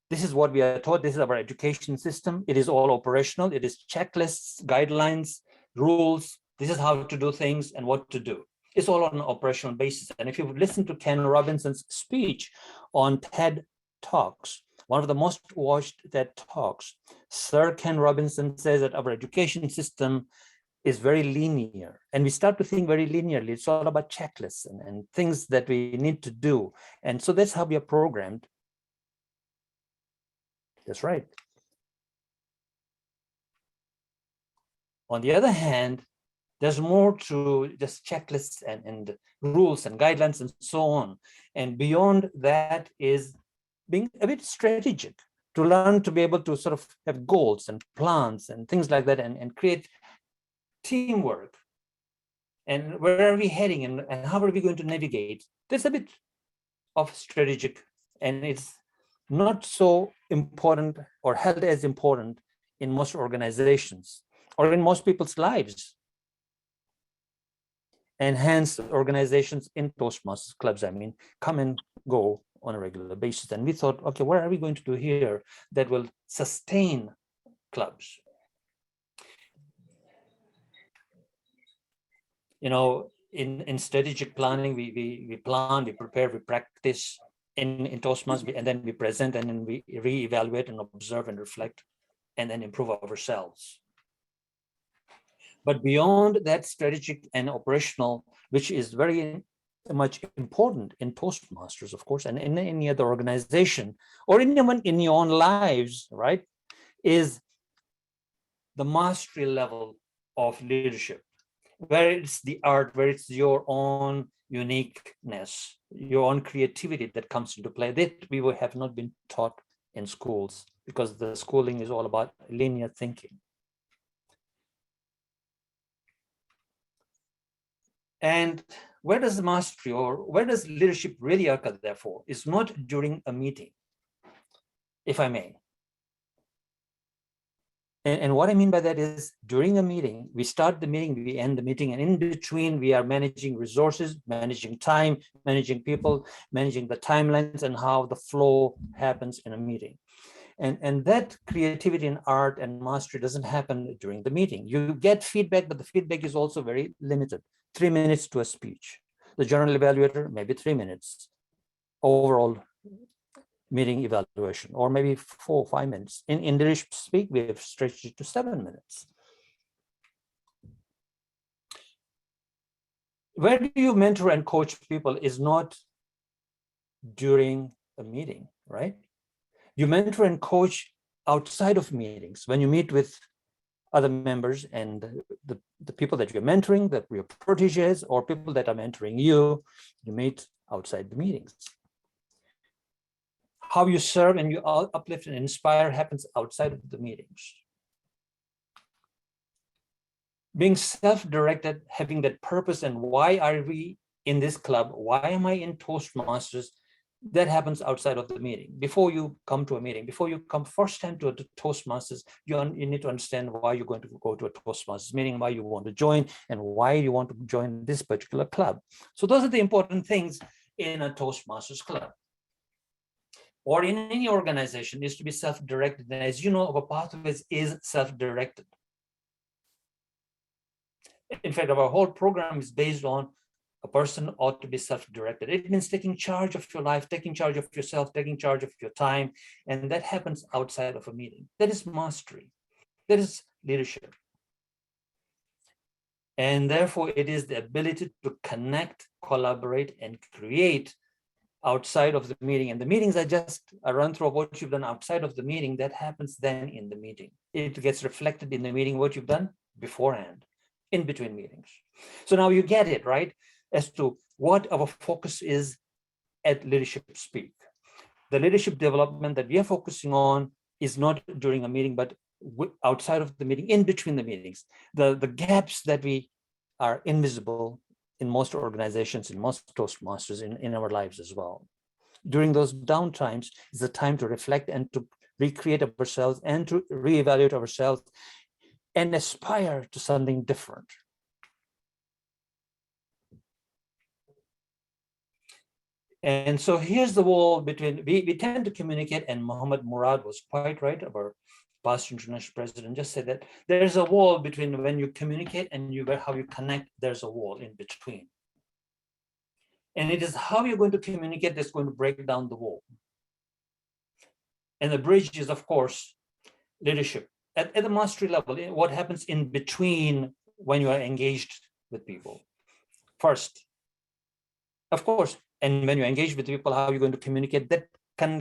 this is what we are taught. This is our education system. It is all operational. It is checklists, guidelines, rules. This is how to do things and what to do. It's all on an operational basis. And if you listen to Ken Robinson's speech on TED Talks, one of the most watched TED Talks, Sir Ken Robinson says that our education system is very linear, and we start to think very linearly. It's all about checklists and things that we need to do. And so that's how we are programmed. That's right. On the other hand, there's more to just checklists and rules and guidelines and so on. And beyond that is being a bit strategic, to learn to be able to sort of have goals and plans and things like that, and create teamwork, and where are we heading, and how are we going to navigate. There's a bit of strategic, and it's not so important or held as important in most organizations or in most people's lives. And hence organizations in Toastmasters clubs, I mean, come and go on a regular basis. And we thought, okay, what are we going to do here that will sustain clubs? You know, in strategic planning, we plan, we prepare, we practice in Toastmasters, and then we present, and then we reevaluate and observe and reflect, and then improve ourselves. But beyond that strategic and operational, which is very much important in Toastmasters, of course, and in any other organization, or even in your own lives, right, is the mastery level of leadership, where it's the art, where it's your own uniqueness, your own creativity that comes into play, that we have not been taught in schools, because the schooling is all about linear thinking. And where does the mastery or where does leadership really occur, therefore, is not during a meeting, if I may. And what I mean by that is during a meeting, we start the meeting, we end the meeting, and in between we are managing resources, managing time, managing people, managing the timelines and how the flow happens in a meeting. And that creativity and art and mastery doesn't happen during the meeting. You get feedback, but the feedback is also very limited. 3 minutes to a speech. The general evaluator, maybe 3 minutes. Overall meeting evaluation, or maybe 4 or 5 minutes. In leadership speak, we have stretched it to 7 minutes. Where do you mentor and coach people is not during a meeting, right? You mentor and coach outside of meetings when you meet with other members and the people that you're mentoring, that your proteges or people that are mentoring you, you meet outside the meetings. How you serve and you uplift and inspire happens outside of the meetings. Being self-directed, having that purpose and why are we in this club? Why am I in Toastmasters? That happens outside of the meeting. Before you come to a meeting, before you come first time to a Toastmasters, you need to understand why you're going to go to a Toastmasters meeting, why you want to join, and why you want to join this particular club. So those are the important things in a Toastmasters club. Or in any organization is to be self-directed. And as you know, our pathways is self-directed. In fact, our whole program is based on a person ought to be self-directed. It means taking charge of your life, taking charge of yourself, taking charge of your time. And that happens outside of a meeting. That is mastery. That is leadership. And therefore, it is the ability to connect, collaborate, and create outside of the meeting. And the meetings are just a run through of what you've done outside of the meeting. That happens then in the meeting. It gets reflected in the meeting, what you've done beforehand, in between meetings. So now you get it, right? As to what our focus is at Leadership Speak. The leadership development that we are focusing on is not during a meeting, but outside of the meeting, in between the meetings. The gaps that we are invisible in most organizations, in most Toastmasters, in our lives as well. During those down times is the time to reflect and to recreate ourselves and to reevaluate ourselves and aspire to something different. And so here's the wall between, we tend to communicate, and Mohammed Murad was quite right, our past international president just said that there's a wall between when you communicate and how you connect, there's a wall in between. And it is how you're going to communicate that's going to break down the wall. And the bridge is, of course, leadership. At the mastery level, what happens in between when you are engaged with people? First, of course, and when you engage with people, how you're going to communicate, that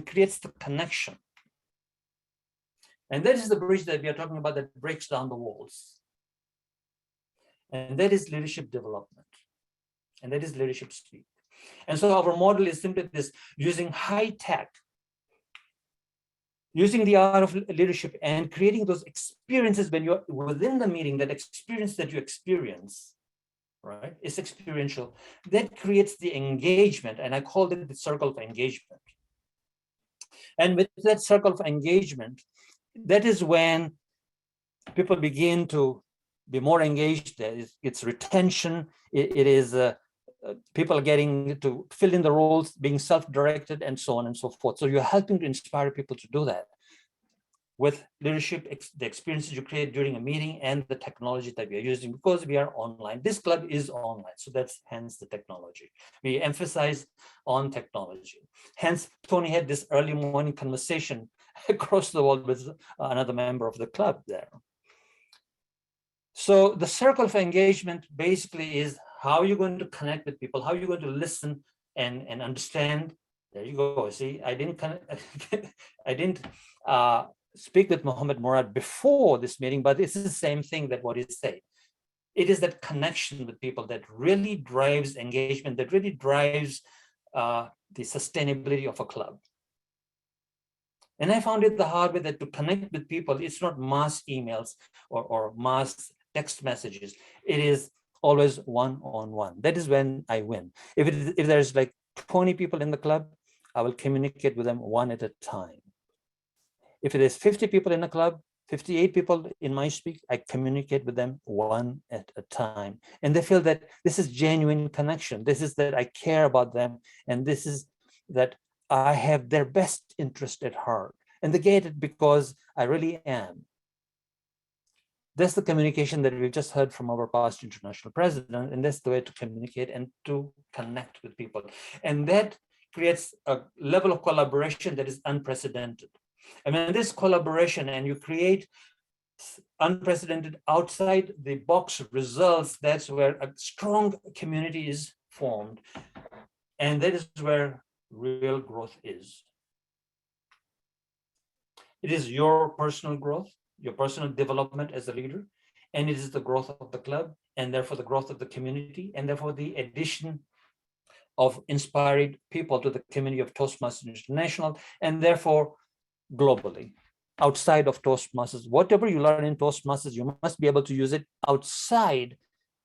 creates the connection. And that is the bridge that we are talking about that breaks down the walls. And that is leadership development. And that is leadership speak. And so our model is simply this, using high tech, using the art of leadership and creating those experiences when you're within the meeting, that experience that you experience, right? It's experiential. That creates the engagement. And I called it the circle of engagement. And with that circle of engagement, that is when people begin to be more engaged. It's retention. It is people getting to fill in the roles, being self-directed, and so on and so forth. So you're helping to inspire people to do that with leadership, the experiences you create during a meeting and the technology that we are using, because we are online. This club is online, so that's hence the technology. We emphasize on technology. Hence, Tony had this early morning conversation across the world with another member of the club there. So the circle of engagement basically is how you're going to connect with people, how you're going to listen and understand. There you go. See, I didn't speak with Mohammed Murad before this meeting, but this is the same thing that what he said. It is that connection with people that really drives engagement, that really drives the sustainability of a club. And I found it the hard way that to connect with people, it's not mass emails or mass text messages. It is always one-on-one. That is when I win. If there's like 20 people in the club, I will communicate with them one at a time. If there's 50 people in a club, 58 people in my speak, I communicate with them one at a time. And they feel that this is genuine connection. This is that I care about them. And this is that I have their best interest at heart. And they get it because I really am. That's the communication that we've just heard from our past international president. And that's the way to communicate and to connect with people. And that creates a level of collaboration that is unprecedented. And when this collaboration and you create unprecedented outside the box results, that's where a strong community is formed. And that is where real growth is. It is your personal growth, your personal development as a leader, and it is the growth of the club, and therefore the growth of the community, and therefore the addition of inspired people to the community of Toastmasters International, and therefore globally, outside of Toastmasters. Whatever you learn in Toastmasters, you must be able to use it outside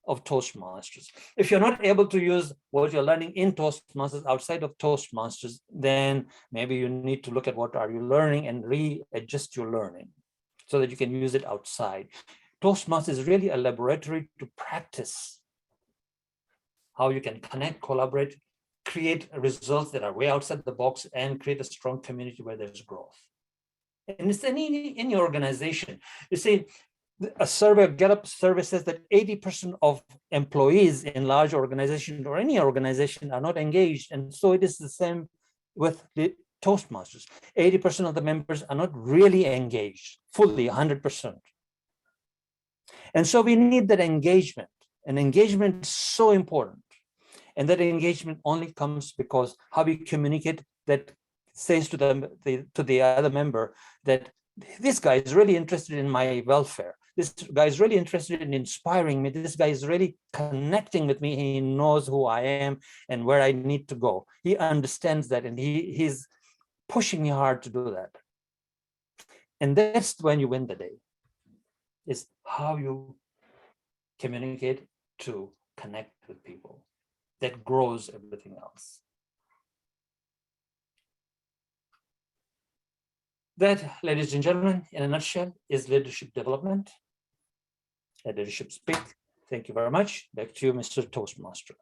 of Toastmasters. If you're not able to use what you're learning in Toastmasters outside of Toastmasters, then maybe you need to look at what are you learning and readjust your learning so that you can use it outside. Toastmasters is really a laboratory to practice how you can connect, collaborate, create results that are way outside the box, and create a strong community where there's growth. And it's in any organization. You see, a survey, a Gallup survey says that 80% of employees in large organizations or any organization are not engaged. And so it is the same with the Toastmasters. 80% of the members are not really engaged, fully 100%. And so we need that engagement. And engagement is so important. And that engagement only comes because how we communicate that says to the other member that this guy is really interested in my welfare. This guy is really interested in inspiring me. This guy is really connecting with me. He knows who I am and where I need to go. He understands that, and he's pushing me hard to do that. And that's when you win the day, is how you communicate to connect with people. That grows everything else. That, ladies and gentlemen, in a nutshell, is leadership development. Leadership Speak. Thank you very much. Back to you, Mr. Toastmaster.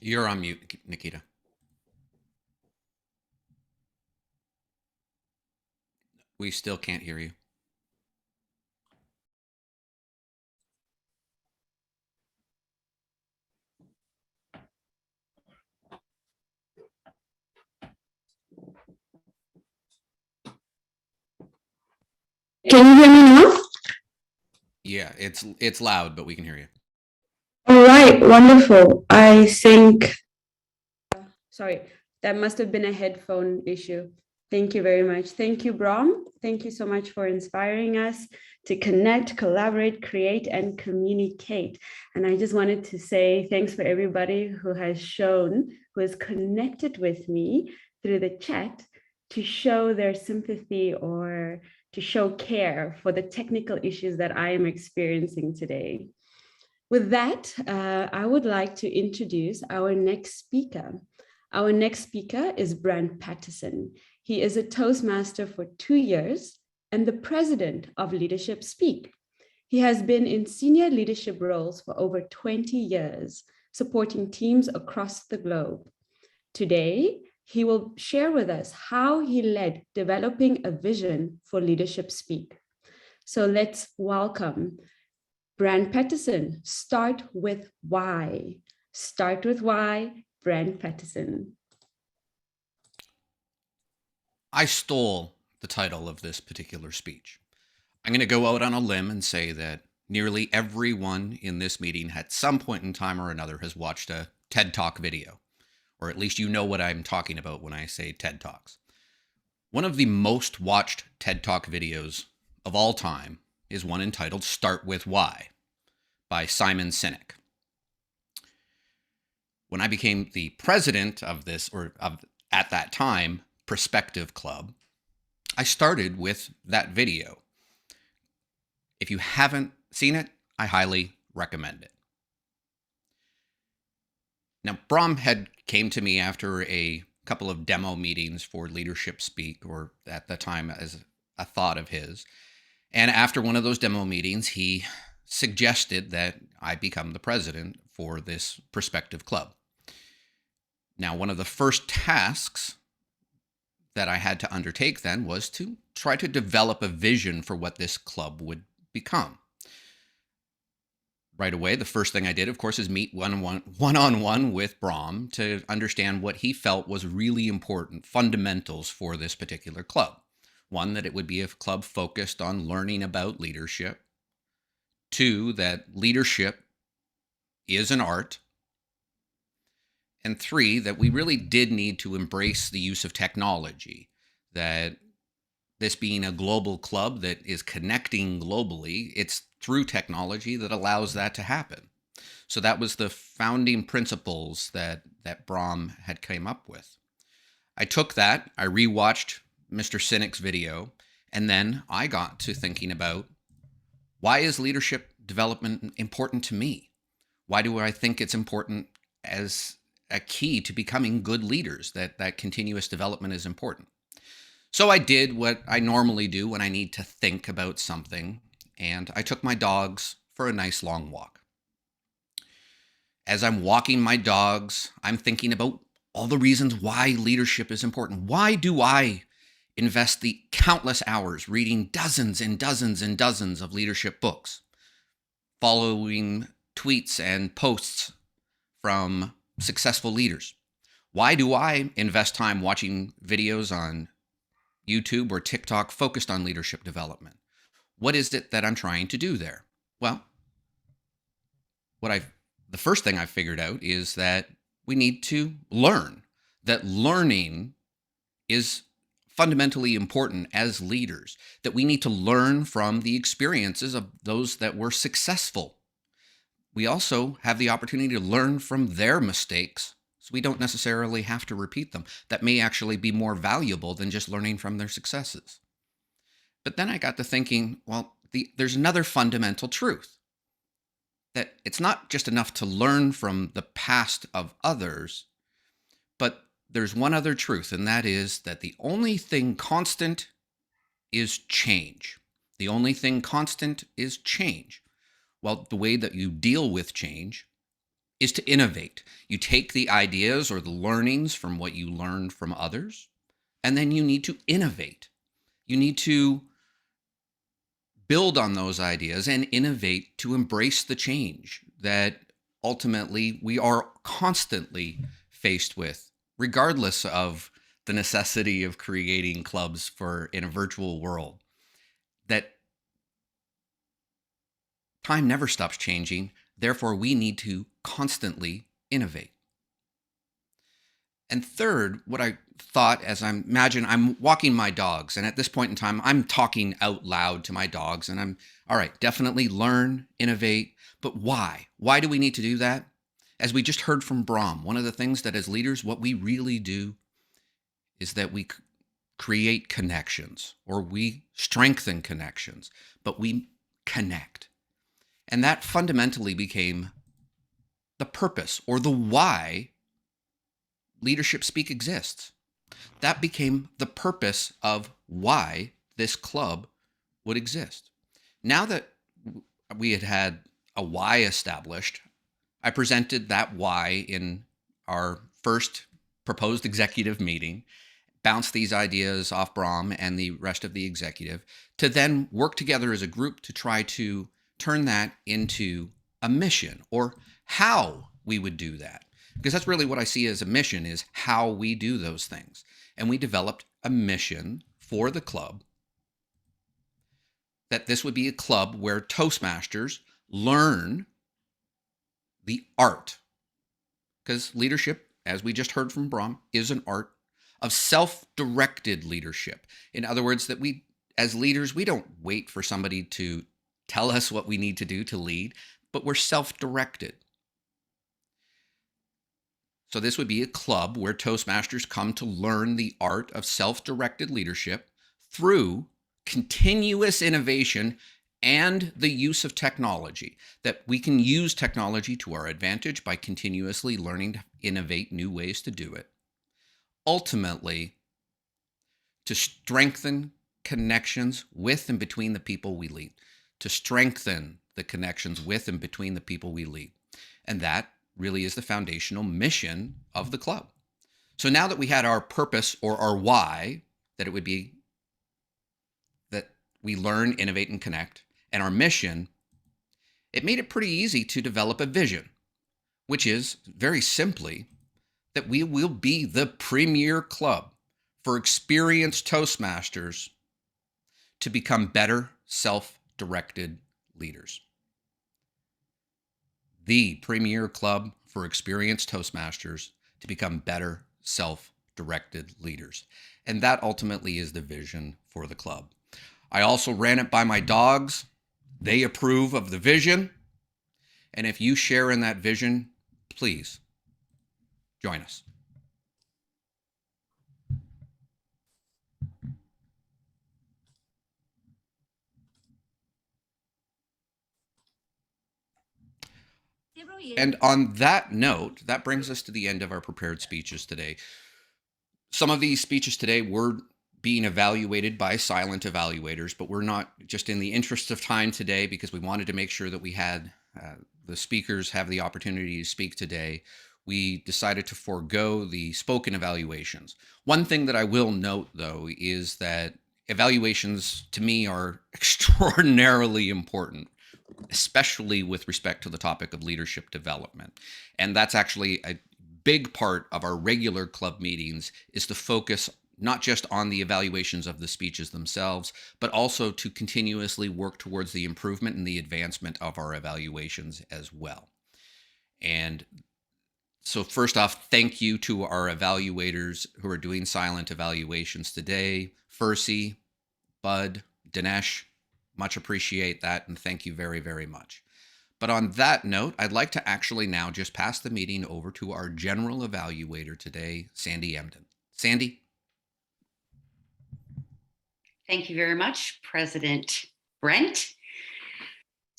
You're on mute, Nikita. We still can't hear you. Can you hear me now? Yeah, it's loud, but we can hear you. All right, wonderful. I think, sorry, that must have been a headphone issue. Thank you very much. Thank you, Brahm. Thank you so much for inspiring us to connect, collaborate, create, and communicate. And I just wanted to say thanks for everybody who has connected with me through the chat to show their sympathy or to show care for the technical issues that I am experiencing today. With that, I would like to introduce our next speaker. Our next speaker is Brand Patterson. He is a Toastmaster for 2 years and the president of Leadership Speak. He has been in senior leadership roles for over 20 years, supporting teams across the globe. Today, he will share with us how he led developing a vision for Leadership Speak. So let's welcome Brand Patterson. Start with why. Start with why, Brand Patterson. I stole the title of this particular speech. I'm going to go out on a limb and say that nearly everyone in this meeting at some point in time or another has watched a TED Talk video, or at least you know what I'm talking about when I say TED Talks. One of the most watched TED Talk videos of all time is one entitled Start With Why by Simon Sinek. When I became the president of this, or of at that time, Perspective Club, I started with that video. If you haven't seen it, I highly recommend it. Now, Brahm had came to me after a couple of demo meetings for Leadership Speak, or at the time as a thought of his. And after one of those demo meetings, he suggested that I become the president for this Perspective Club. Now, one of the first tasks that I had to undertake then was to try to develop a vision for what this club would become. Right away, the first thing I did, of course, is meet one-on-one with Brahm to understand what he felt was really important, fundamentals for this particular club. One, that it would be a club focused on learning about leadership. Two, that leadership is an art. And three, that we really did need to embrace the use of technology, that this being a global club that is connecting globally, it's through technology that allows that to happen. So that was the founding principles that Brahm had came up with. I took that, I rewatched Mr. Sinek's video, and then I got to thinking about, why is leadership development important to me? Why do I think it's important as a key to becoming good leaders, that continuous development is important? So I did what I normally do when I need to think about something, and I took my dogs for a nice long walk. As I'm walking my dogs, I'm thinking about all the reasons why leadership is important. Why do I invest the countless hours reading dozens and dozens and dozens of leadership books, following tweets and posts from successful leaders? Why do I invest time watching videos on YouTube or TikTok focused on leadership development? What is it that I'm trying to do there? Well, the first thing I figured out is that we need to learn, that learning is fundamentally important as leaders, that we need to learn from the experiences of those that were successful. We also have the opportunity to learn from their mistakes, so we don't necessarily have to repeat them. That may actually be more valuable than just learning from their successes. But then I got to thinking, well, there's another fundamental truth, that it's not just enough to learn from the past of others, but there's one other truth, and that is that the only thing constant is change. The only thing constant is change. Well, the way that you deal with change is to innovate. You take the ideas or the learnings from what you learned from others, and then you need to innovate. You need to build on those ideas and innovate to embrace the change that ultimately we are constantly faced with, regardless of the necessity of creating clubs in a virtual world. That time never stops changing, therefore we need to constantly innovate. And third, what I thought as I'm walking my dogs, and at this point in time, I'm talking out loud to my dogs, and all right, definitely learn, innovate, but why? Why do we need to do that? As we just heard from Brahm, one of the things that as leaders, what we really do is that we create connections, or we strengthen connections, but we connect. And that fundamentally became the purpose or the why Leadership Speak exists. That became the purpose of why this club would exist. Now that we had a why established, I presented that why in our first proposed executive meeting, bounced these ideas off Brahm and the rest of the executive to then work together as a group to try to turn that into a mission, or how we would do that. Because that's really what I see as a mission, is how we do those things. And we developed a mission for the club, that this would be a club where Toastmasters learn the art. Because leadership, as we just heard from Brahm, is an art of self-directed leadership. In other words, that we, as leaders, we don't wait for somebody to tell us what we need to do to lead, but we're self-directed. So this would be a club where Toastmasters come to learn the art of self-directed leadership through continuous innovation and the use of technology, that we can use technology to our advantage by continuously learning to innovate new ways to do it. Ultimately, to strengthen connections with and between the people we lead, to strengthen the connections with and between the people we lead. And that really is the foundational mission of the club. So now that we had our purpose or our why, that it would be that we learn, innovate, and connect, and our mission, it made it pretty easy to develop a vision, which is very simply that we will be the premier club for experienced Toastmasters to become better self-directed leaders. The premier club for experienced Toastmasters to become better self-directed leaders. And that ultimately is the vision for the club. I also ran it by my dogs. They approve of the vision. And if you share in that vision, please join us. And on that note, that brings us to the end of our prepared speeches today. Some of these speeches today were being evaluated by silent evaluators, but we're not, just in the interest of time today, because we wanted to make sure that we had the speakers have the opportunity to speak today, we decided to forego the spoken evaluations. One thing that I will note, though, is that evaluations to me are extraordinarily important, especially with respect to the topic of leadership development. And that's actually a big part of our regular club meetings, is to focus not just on the evaluations of the speeches themselves, but also to continuously work towards the improvement and the advancement of our evaluations as well. And so first off, thank you to our evaluators who are doing silent evaluations today. Fercy, Bud, Dinesh, much appreciate that, and thank you very, very much. But on that note, I'd like to actually now just pass the meeting over to our general evaluator today, Sandy Emden. Sandy? Thank you very much, President Brent.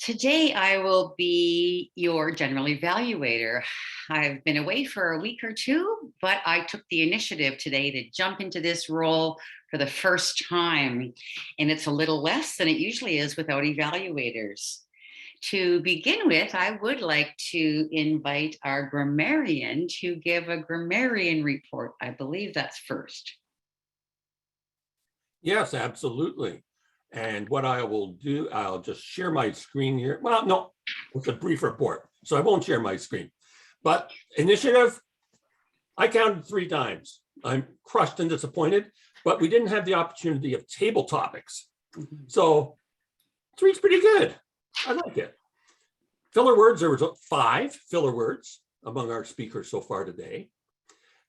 Today, I will be your general evaluator. I've been away for a week or two, but I took the initiative today to jump into this role for the first time. And it's a little less than it usually is without evaluators. To begin with, I would like to invite our grammarian to give a grammarian report. I believe that's first. Yes, absolutely. And what I will do, I'll just share my screen here. Well, no, it's a brief report, so I won't share my screen. But initiative, I counted 3 times. I'm crushed and disappointed, but we didn't have the opportunity of table topics. So 3's pretty good. I like it. Filler words, there was 5 filler words among our speakers so far today.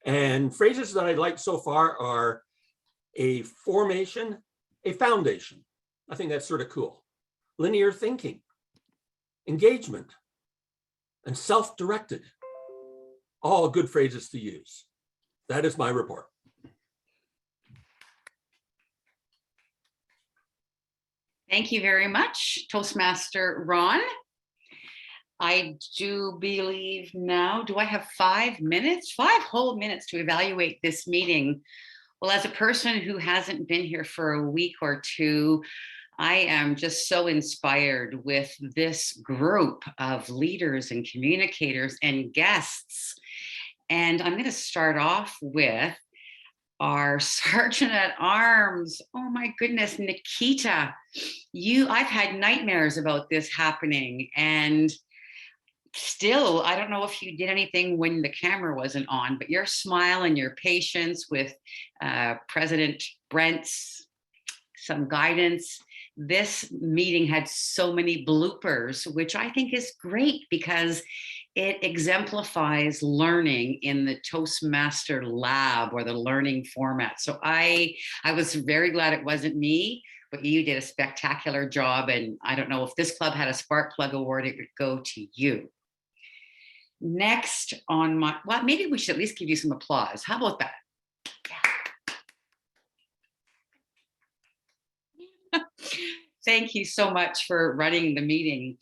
And phrases that I like so far are a formation, a foundation. I think that's sort of cool. Linear thinking, engagement, and self-directed. All good phrases to use. That is my report. Thank you very much, Toastmaster Ron. I do believe now, do I have 5 minutes? 5 whole minutes to evaluate this meeting. Well, as a person who hasn't been here for a week or two, I am just so inspired with this group of leaders and communicators and guests. And I'm going to start off with our Sergeant at Arms. Oh my goodness, Nikita, I've had nightmares about this happening. And still, I don't know if you did anything when the camera wasn't on, but your smile and your patience with President Brent's some guidance. This meeting had so many bloopers, which I think is great because it exemplifies learning in the Toastmaster lab or the learning format. So I was very glad it wasn't me, but you did a spectacular job. And I don't know if this club had a Spark Plug Award, it would go to you. Next on my, well, maybe we should at least give you some applause. How about that? Thank you so much for running the meeting.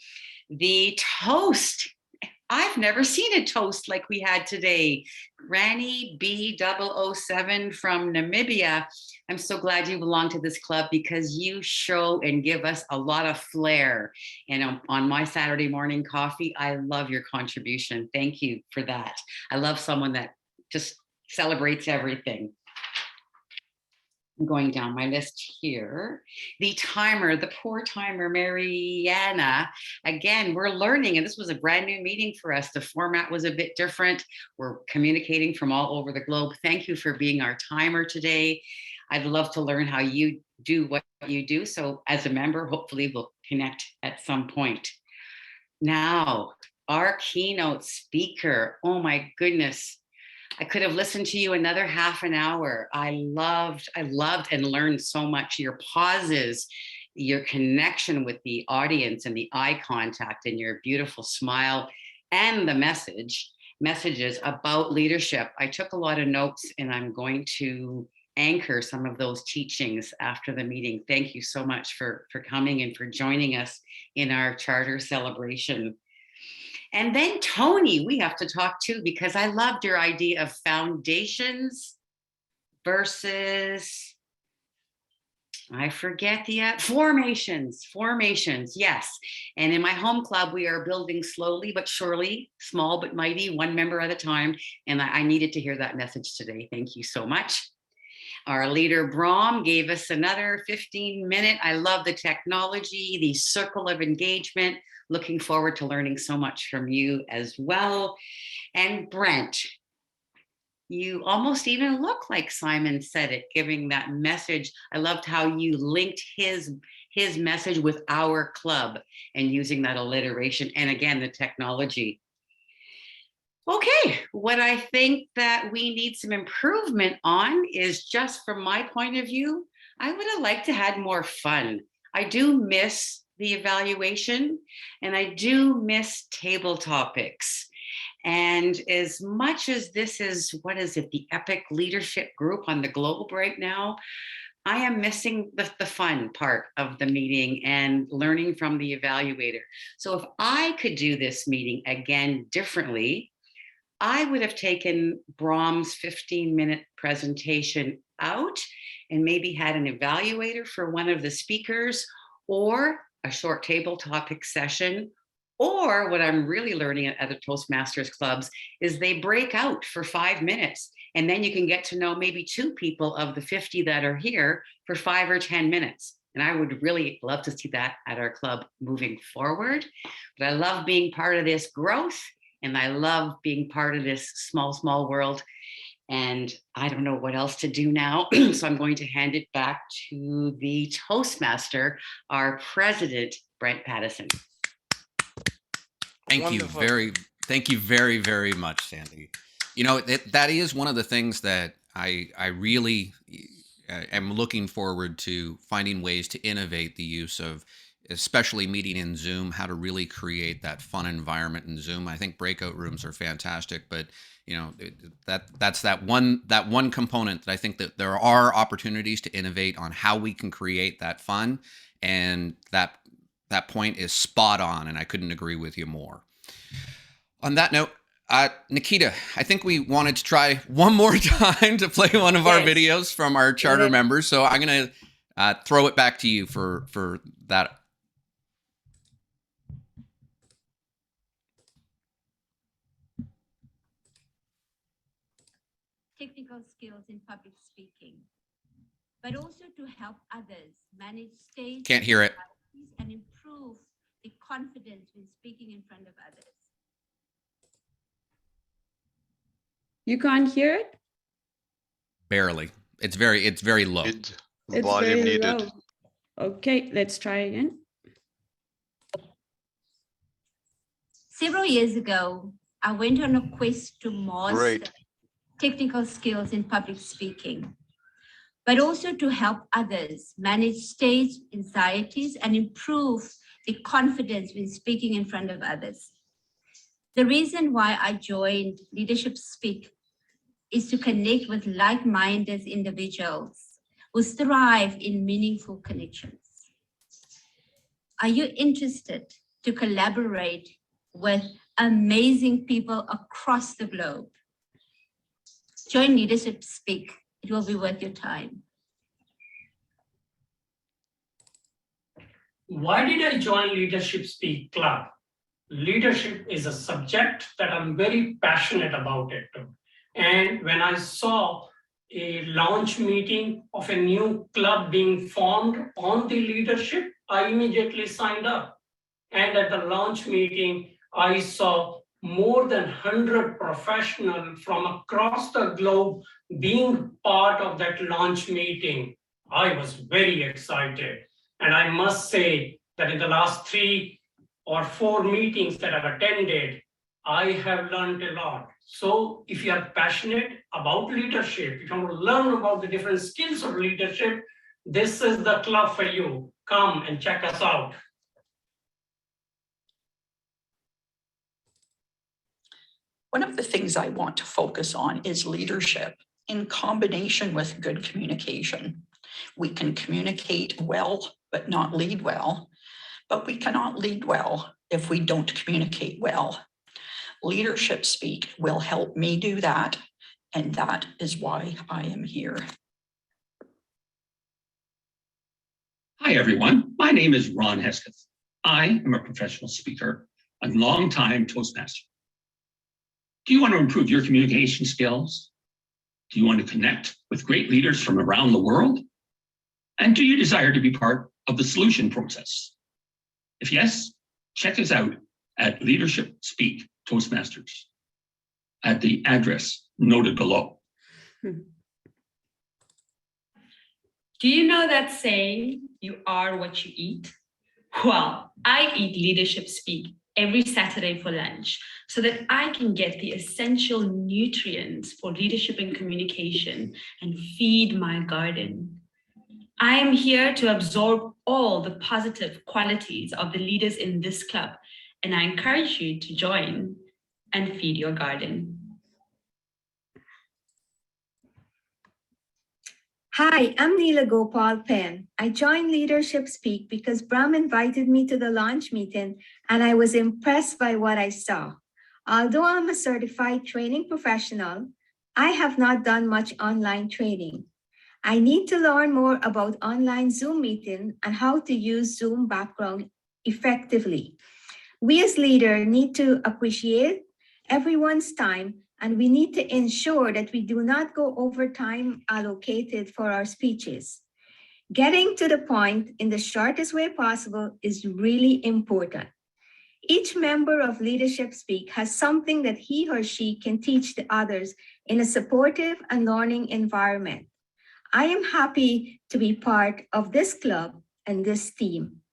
The toast. I've never seen a toast like we had today. Granny B007 from Namibia. I'm so glad you belong to this club because you show and give us a lot of flair. And on my Saturday morning coffee, I love your contribution. Thank you for that. I love someone that just celebrates everything. I'm going down my list here. The timer, the poor timer, Mariana. Again, we're learning, and this was a brand new meeting for us. The format was a bit different. We're communicating from all over the globe. Thank you for being our timer today. I'd love to learn how you do what you do. So as a member, hopefully we'll connect at some point. Now, our keynote speaker. Oh my goodness. I could have listened to you another half an hour. I loved and learned so much. Your pauses, your connection with the audience and the eye contact and your beautiful smile and the messages about leadership. I took a lot of notes and I'm going to anchor some of those teachings after the meeting. Thank you so much for coming and for joining us in our charter celebration. And then Tony, we have to talk too, because I loved your idea of foundations versus, I forget the formations, yes. And in my home club, we are building slowly but surely, small but mighty, one member at a time. And I needed to hear that message today. Thank you so much. Our leader, Brahm, gave us another 15-minute. I love the technology, the circle of engagement. Looking forward to learning so much from you as well. And Brent, you almost even look like Simon said it, giving that message. I loved how you linked his message with our club and using that alliteration. And again, the technology. Okay, what I think that we need some improvement on is, just from my point of view, I would have liked to have more fun. I do miss the evaluation and I do miss table topics. And as much as this is, what is it, the epic leadership group on the globe right now, I am missing the fun part of the meeting and learning from the evaluator. So if I could do this meeting again differently, I would have taken Brahm's 15-minute presentation out and maybe had an evaluator for one of the speakers, or a short table topic session. Or what I'm really learning at other Toastmasters clubs is they break out for 5 minutes, and then you can get to know maybe 2 people of the 50 that are here for 5 or 10 minutes. And I would really love to see that at our club moving forward. But I love being part of this growth, and I love being part of this small world. And I don't know what else to do now. So I'm going to hand it back to the Toastmaster, our president, Brent Pattison. Thank you very, very much, Sandy. You know, that is one of the things that I really am looking forward to, finding ways to innovate the use of, especially meeting in Zoom, how to really create that fun environment in Zoom. I think breakout rooms are fantastic, but you know, that's that one component that I think that there are opportunities to innovate on how we can create that fun, and that point is spot on, and I couldn't agree with you more. On that note, Nikita, I think we wanted to try one more time to play one of our videos from our charter members, so I'm going to throw it back to you for that. Technical skills in public speaking, but also to help others manage stage. Can't hear it. And improve the confidence when speaking in front of others. You can't hear it? Barely. It's very low. It's volume needed. Low. Okay, let's try again. Several years ago, I went on a quest to master technical skills in public speaking, but also to help others manage stage anxieties and improve the confidence when speaking in front of others. The reason why I joined Leadership Speak is to connect with like-minded individuals who thrive in meaningful connections. Are you interested to collaborate with amazing people across the globe? Join Leadership Speak. It will be worth your time. Why did I join Leadership Speak Club? Leadership is a subject that I'm very passionate about it. And when I saw a launch meeting of a new club being formed on the leadership, I immediately signed up. And at the launch meeting, I saw more than 100 professionals from across the globe being part of that launch meeting. I was very excited. And I must say that in the last 3 or 4 meetings that I've attended, I have learned a lot. So if you are passionate about leadership, if you want to learn about the different skills of leadership, this is the club for you. Come and check us out. One of the things I want to focus on is leadership in combination with good communication. We can communicate well, but not lead well, but we cannot lead well if we don't communicate well. Leadership Speak will help me do that, and that is why I am here. Hi, everyone. My name is Ron Hesketh. I am a professional speaker and longtime Toastmaster. Do you want to improve your communication skills? Do you want to connect with great leaders from around the world? And do you desire to be part of the solution process? If yes, check us out at Leadership Speak Toastmasters at the address noted below. Do you know that saying, you are what you eat? Well, I eat Leadership Speak every Saturday for lunch so that I can get the essential nutrients for leadership and communication and feed my garden. I am here to absorb all the positive qualities of the leaders in this club, and I encourage you to join and feed your garden. Hi, I'm Neela Gopal Pen. I joined Leadership Speak because Bram invited me to the launch meeting and I was impressed by what I saw. Although I'm a certified training professional, I have not done much online training. I need to learn more about online Zoom meeting and how to use Zoom background effectively. We as leaders need to appreciate everyone's time, and we need to ensure that we do not go over time allocated for our speeches. Getting to the point in the shortest way possible is really important. Each member of Leadership Speak has something that he or she can teach the others in a supportive and learning environment. I am happy to be part of this club and this team.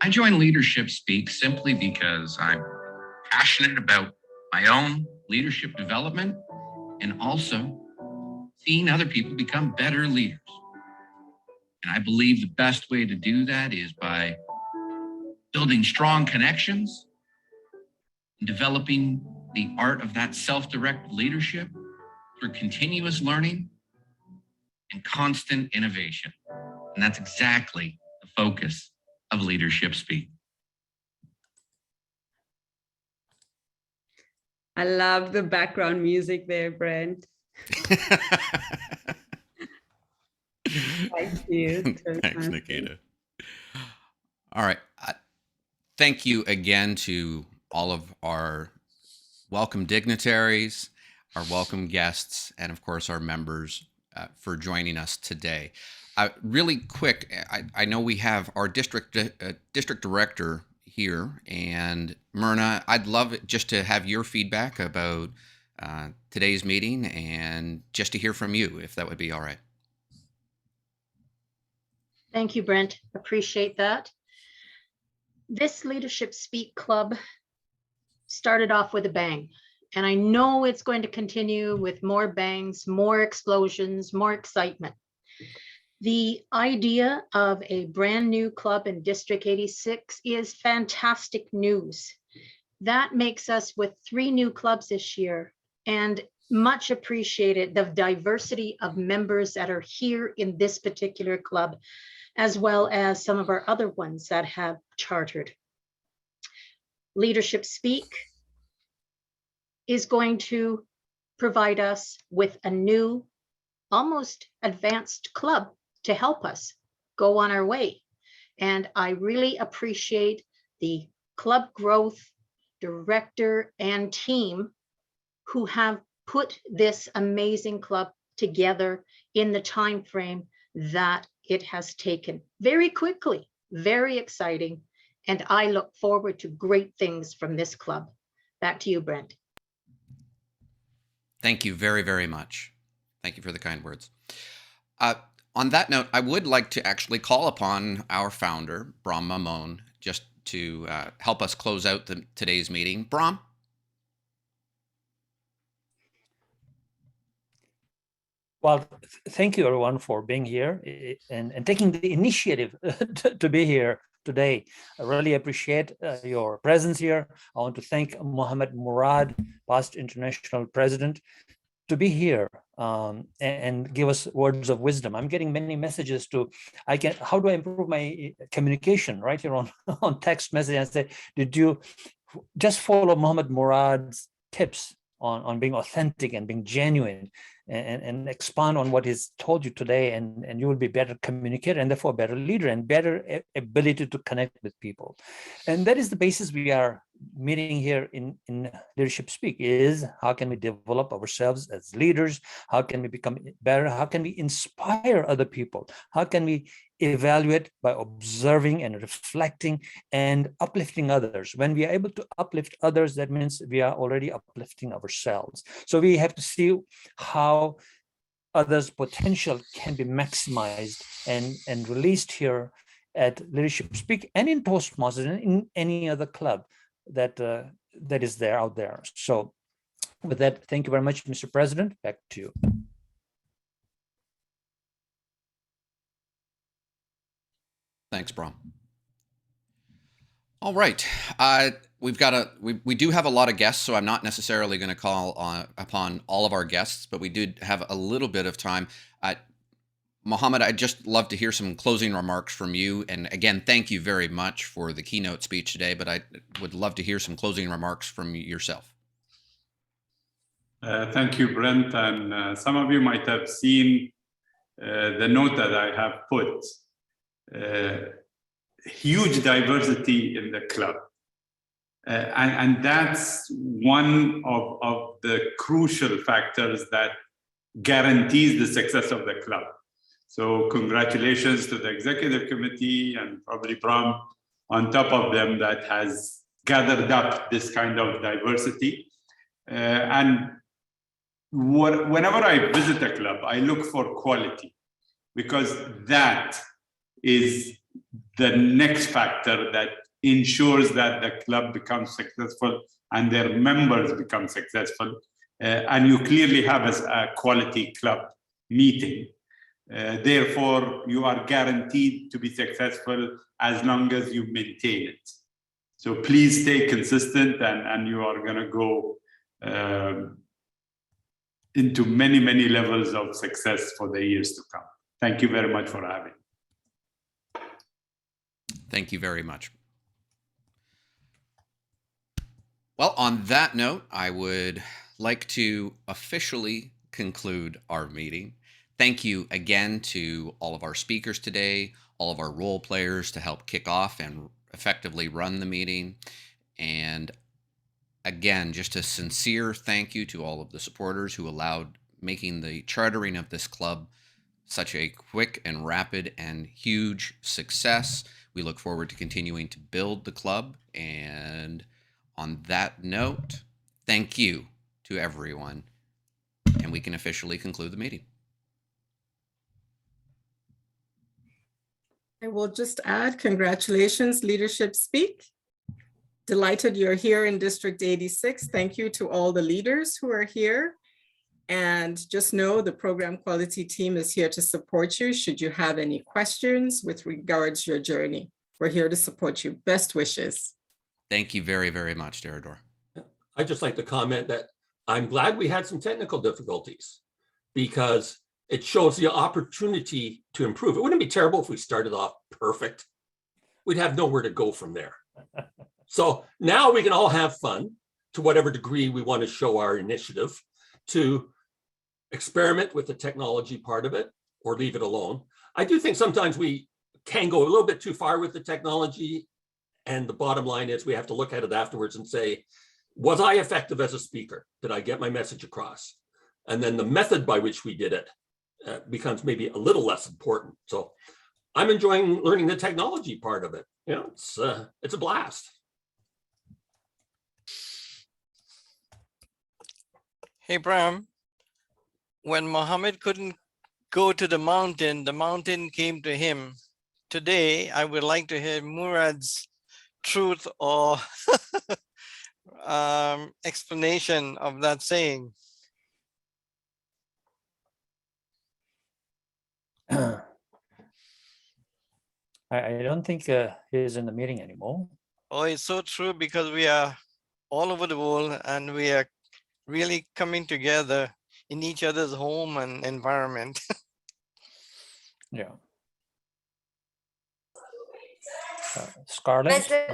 I joined Leadership Speak simply because I'm passionate about my own leadership development and also seeing other people become better leaders. And I believe the best way to do that is by building strong connections and developing the art of that self-directed leadership through continuous learning and constant innovation. And that's exactly the focus of Leadership Speak. I love the background music there, Brent. Thank you. Thanks, Nikita. All right. Thank you again to all of our welcome dignitaries, our welcome guests, and of course our members for joining us today. Really quick, I know we have our district director here, and Myrna, I'd love it just to have your feedback about today's meeting and just to hear from you, if that would be all right. Thank you, Brent. Appreciate that. This Leadership Speak Club started off with a bang, and I know it's going to continue with more bangs, more explosions, more excitement. The idea of a brand new club in District 86 is fantastic news. That makes us with 3 new clubs this year, and much appreciated the diversity of members that are here in this particular club, as well as some of our other ones that have chartered. Leadership Speak is going to provide us with a new, almost advanced club to help us go on our way. And I really appreciate the club growth director and team who have put this amazing club together in the time frame that it has taken. Very quickly, very exciting. And I look forward to great things from this club. Back to you, Brent. Thank you very, very much. Thank you for the kind words. On that note, I would like to actually call upon our founder, Bram Mamon, just to help us close out today's meeting. Bram? Well, thank you everyone for being here and taking the initiative to be here today. I really appreciate your presence here. I want to thank Mohammed Murad, past international president, to be here and give us words of wisdom. I'm getting many messages how do I improve my communication right here on text message, and say, did you just follow Mohammed Murad's tips on being authentic and being genuine, and expand on what he's told you today, and you will be better communicator and therefore a better leader and better ability to connect with people. And that is the basis we are meeting here in Leadership Speak, is how can we develop ourselves as leaders? How can we become better? How can we inspire other people? How can we evaluate by observing and reflecting and uplifting others? When we are able to uplift others, that means we are already uplifting ourselves. So we have to see how others' potential can be maximized and released here at Leadership Speak and in Toastmasters and in any other club that is there out there. So with that, thank you very much, Mr. President. Back to you. Thanks, Bram. All right, we do have a lot of guests, so I'm not necessarily going to call upon all of our guests, but we did have a little bit of time. Mohammed, I'd just love to hear some closing remarks from you. And again, thank you very much for the keynote speech today, but I would love to hear some closing remarks from yourself. Thank you, Brent. And some of you might have seen the note that I have put. Huge diversity in the club. And that's one of the crucial factors that guarantees the success of the club. So congratulations to the executive committee and probably Bram on top of them that has gathered up this kind of diversity. And whenever I visit a club, I look for quality, because that is the next factor that ensures that the club becomes successful and their members become successful. And you clearly have a quality club meeting. Therefore, you are guaranteed to be successful as long as you maintain it. So please stay consistent, and you are going to go into many, many levels of success for the years to come. Thank you very much for having me. Thank you very much. Well, on that note, I would like to officially conclude our meeting. Thank you again to all of our speakers today, all of our role players to help kick off and effectively run the meeting. And again, just a sincere thank you to all of the supporters who allowed making the chartering of this club such a quick and rapid and huge success. We look forward to continuing to build the club. And on that note, thank you to everyone. And we can officially conclude the meeting. I will just add, congratulations, Leadership Speak. Delighted you're here in District 86. Thank you to all the leaders who are here. And just know the program quality team is here to support you should you have any questions with regards to your journey. We're here to support you. Best wishes. Thank you very, very much, Derador. I'd just like to comment that I'm glad we had some technical difficulties because it shows the opportunity to improve. It wouldn't be terrible if we started off perfect. We'd have nowhere to go from there. So now we can all have fun to whatever degree we want to show our initiative to experiment with the technology part of it or leave it alone. I do think sometimes we can go a little bit too far with the technology. And the bottom line is we have to look at it afterwards and say, was I effective as a speaker? Did I get my message across? And then the method by which we did it becomes maybe a little less important. So I'm enjoying learning the technology part of it. You know, it's a blast. Hey, Bram, when Mohammed couldn't go to the mountain came to him. Today, I would like to hear Murad's truth or explanation of that saying. I don't think he's in the meeting anymore. Oh, it's so true because we are all over the world and we are really coming together in each other's home and environment. Yeah. Scarlett? Mr.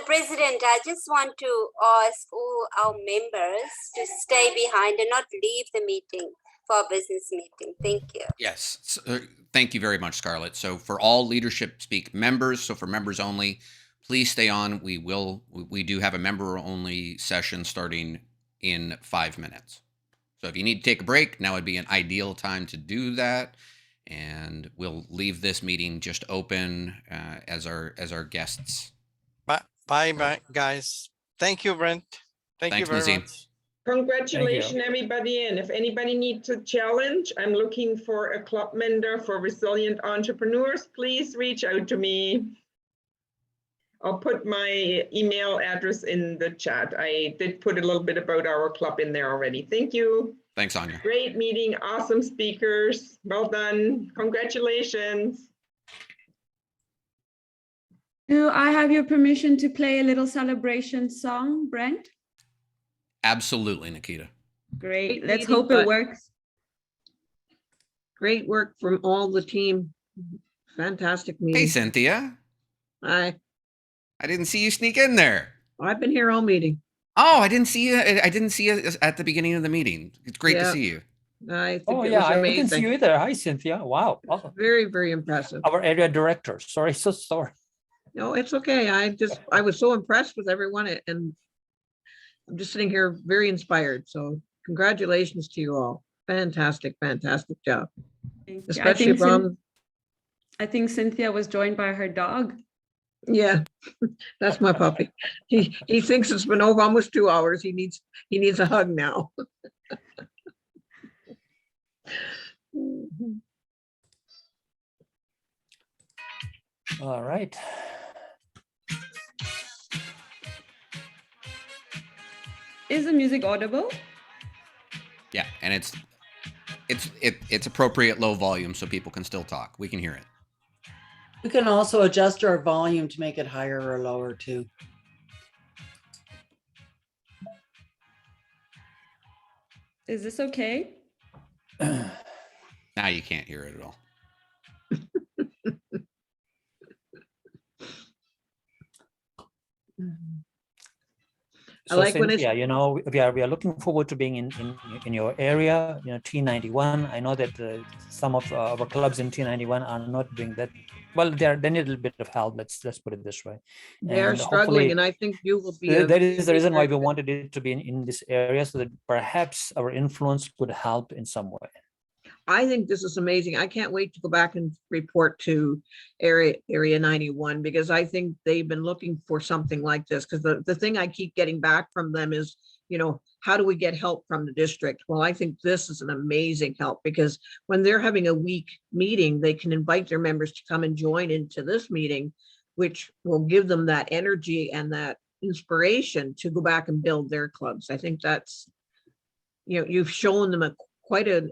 President, I just want to ask all our members to stay behind and not leave the meeting for our business meeting. Thank you. Yes. So, thank you very much, Scarlett. So for all Leadership Speak members, so for members only, please stay on. We do have a member only session starting in 5 minutes. So if you need to take a break, now would be an ideal time to do that. And we'll leave this meeting just open as our guests. Bye, guys. Thank you, Brent. Thanks, you very Nazim. much. Congratulations, everybody. And if anybody needs a challenge, I'm looking for a club member for resilient entrepreneurs. Please reach out to me. I'll put my email address in the chat. I did put a little bit about our club in there already. Thank you. Thanks, Anya. Great meeting. Awesome speakers. Well done. Congratulations. Do I have your permission to play a little celebration song, Brent? Absolutely, Nikita. Great. Let's hope it works. Great work from all the team. Fantastic meeting. Hey, Cynthia. Hi. I didn't see you sneak in there. I've been here all meeting. Oh, I didn't see you. I didn't see you at the beginning of the meeting. It's great to see you. I think Oh it yeah, was I amazing. didn't see you either. Hi, Cynthia. Wow. Oh, Very, very impressive. our area director. Sorry, so sorry. No, it's okay. I was so impressed with everyone and I'm just sitting here very inspired. So congratulations to you all. Fantastic, fantastic job. Thank you. Especially from, I think Cynthia was joined by her dog. yeah, that's my puppy. He thinks it's been over almost 2 hours. He needs a hug now. All right. Is the music audible? Yeah, and it's appropriate low volume so people can still talk. We can hear it. We can also adjust our volume to make it higher or lower too. Is this okay? Now you can't hear it at all. So I like when Cynthia, it's, you know, we are looking forward to being in your area, you know, T91. I know that some of our clubs in T91 are not doing that well. They need a little bit of help. Let's put it this way. they are And struggling, hopefully and I think you will be. that is the reason why we wanted it to be in this area, so that perhaps our influence could help in some way. I think this is amazing. I can't wait to go back and report to area 91 because I think they've been looking for something like this. Because the thing I keep getting back from them is, you know, how do we get help from the district? Well, I think this is an amazing help because when they're having a week meeting, they can invite their members to come and join into this meeting, which will give them that energy and that inspiration to go back and build their clubs. I think that's you've shown them quite a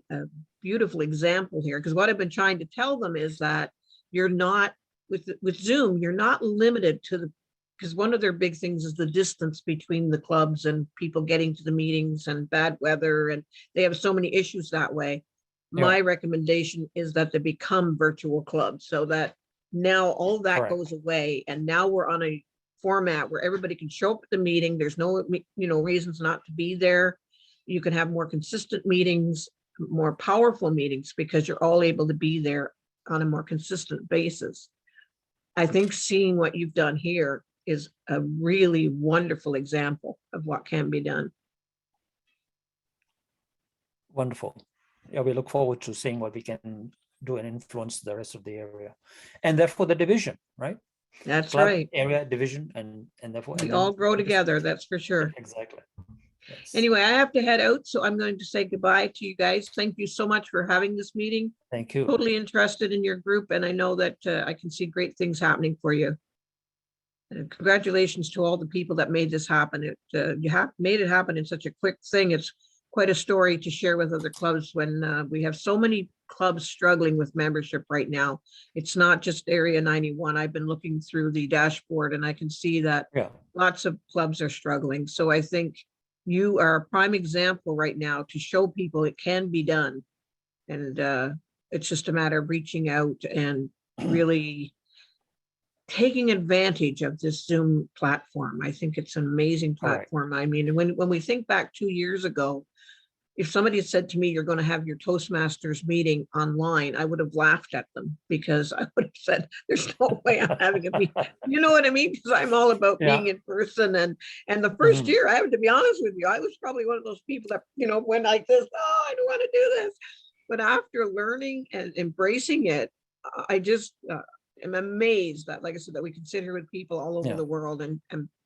beautiful example here. Because what I've been trying to tell them is that you're not with Zoom, you're not limited to because one of their big things is the distance between the clubs and people getting to the meetings and bad weather, and they have so many issues that way. My recommendation is that they become virtual clubs, so that now all that goes away, and now we're on a format where everybody can show up at the meeting. There's no reasons not to be there. You can have more consistent meetings, more powerful meetings, because you're all able to be there on a more consistent basis. I think seeing what you've done here is a really wonderful example of what can be done. Wonderful. Yeah, we look forward to seeing what we can do and influence the rest of the area, and therefore the division, right? That's Club, right. area, division, and therefore We all grow together. That's for sure. Exactly. Yes. Anyway, I have to head out, so I'm going to say goodbye to you guys. Thank you so much for having this meeting. Thank you. Totally interested in your group, and I know that I can see great things happening for you. And congratulations to all the people that made this happen. You have made it happen in such a quick thing. It's quite a story to share with other clubs when we have so many clubs struggling with membership right now. It's not just Area 91. I've been looking through the dashboard and I can see that lots of clubs are struggling. So I think you are a prime example right now to show people it can be done. And it's just a matter of reaching out and really taking advantage of this Zoom platform. I think it's an amazing platform. I mean, when we think back 2 years ago, if somebody had said to me, you're going to have your Toastmasters meeting online, I would have laughed at them, because I would have said, there's no way I'm having a meeting. You know what I mean? Because I'm all about being in person. And the first year, I have to be honest with you, I was probably one of those people that, went like this, oh, I don't want to do this. But after learning and embracing it, I just am amazed that, like I said, that we can sit here with people all over the world and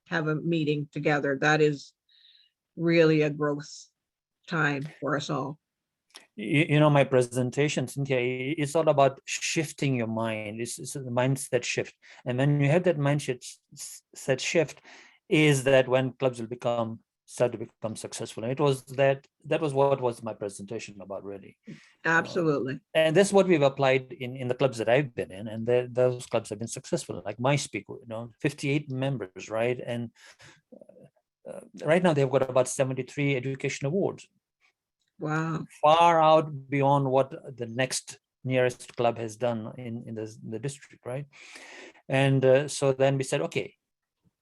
have a meeting together. That is really a growth time for us all. My presentation, Cynthia, it's all about shifting your mind. It's a mindset shift. And when you have that mindset shift, is that when clubs will start to become successful. And it was that was what was my presentation about, really. Absolutely. And that's what we've applied in the clubs that I've been in, and those clubs have been successful. Like my speak, 58 members, right? And right now they've got about 73 education awards. Wow. Far out beyond what the next nearest club has done in the district, right? And so then we said, okay,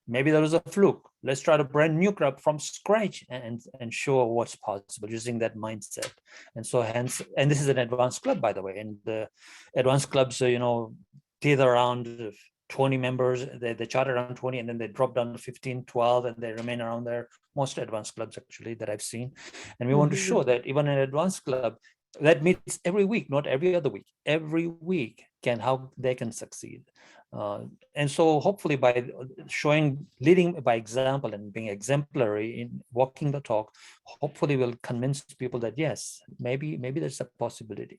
maybe there was a fluke. Let's try a brand new club from scratch and show what's possible using that mindset. And so hence, and this is an advanced club, by the way, and the advanced clubs, tether around 20 members, they charter around 20, and then they drop down to 15, 12, and they remain around there. Most advanced clubs, actually, that I've seen. And we want to show that even an advanced club that meets every week, not every other week, every week, how they can succeed. And so hopefully by leading by example and being exemplary in walking the talk, hopefully we'll convince people that, yes, maybe there's a possibility.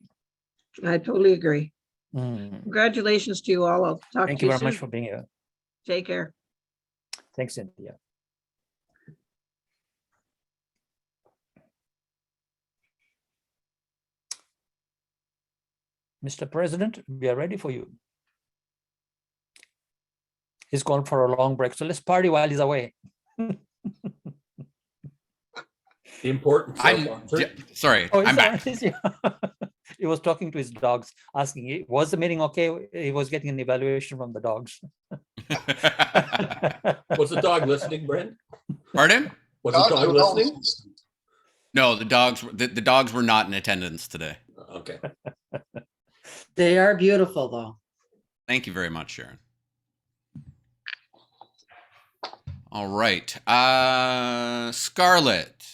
I totally agree. Congratulations to you all. I'll talk to you soon. Thank you very much for being here. Take care. Thanks, Cynthia. Mr. President, we are ready for you. He's gone for a long break, so let's party while he's away. Important. Sorry, Oh, I'm back. He was talking to his dogs, asking, was the meeting okay? He was getting an evaluation from the dogs. Was the dog listening, Brent? Pardon? Was the dog listening? No, the dogs were not in attendance today. Okay. They are beautiful, though. Thank you very much, Sharon. All right. Scarlett.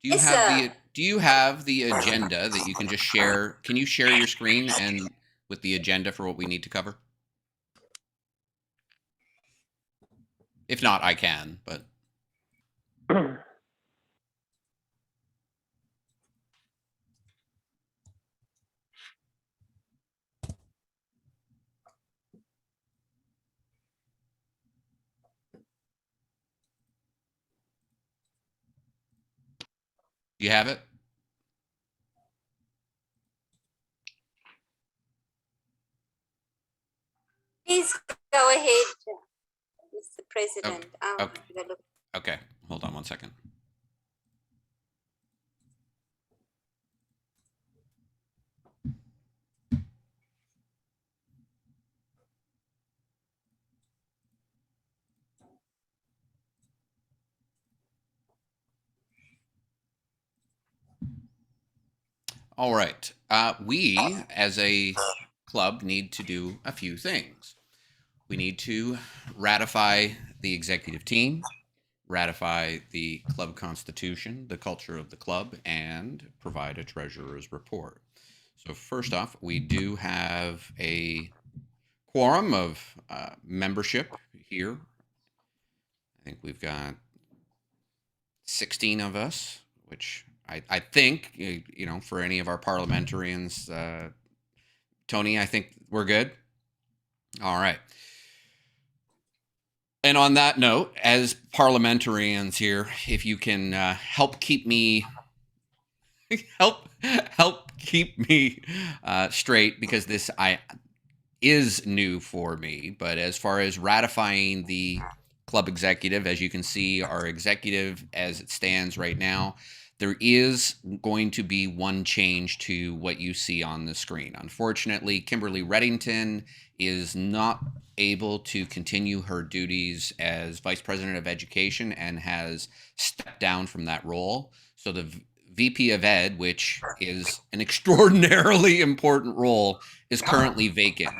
Do you have the agenda that you can just share? Can you share your screen and with the agenda for what we need to cover? If not, I can, but. you have it? Please go ahead, Mr. President. Okay, hold on one second. All right. We, as a club, need to do a few things. We need to ratify the executive team, ratify the club constitution, the culture of the club, and provide a treasurer's report. So first off, we do have a quorum of membership here. I think we've got 16 of us, which I think, you know, for any of our parliamentarians, Tony, I think we're good. All right. And on that note, as parliamentarians here, if you can help keep me keep me straight, because this is new for me. But as far as ratifying the club executive, as you can see, our executive as it stands right now, there is going to be one change to what you see on the screen. Unfortunately, Kimberly Reddington is not able to continue her duties as Vice President of Education and has stepped down from that role. So the VP of Ed, which is an extraordinarily important role, is currently vacant.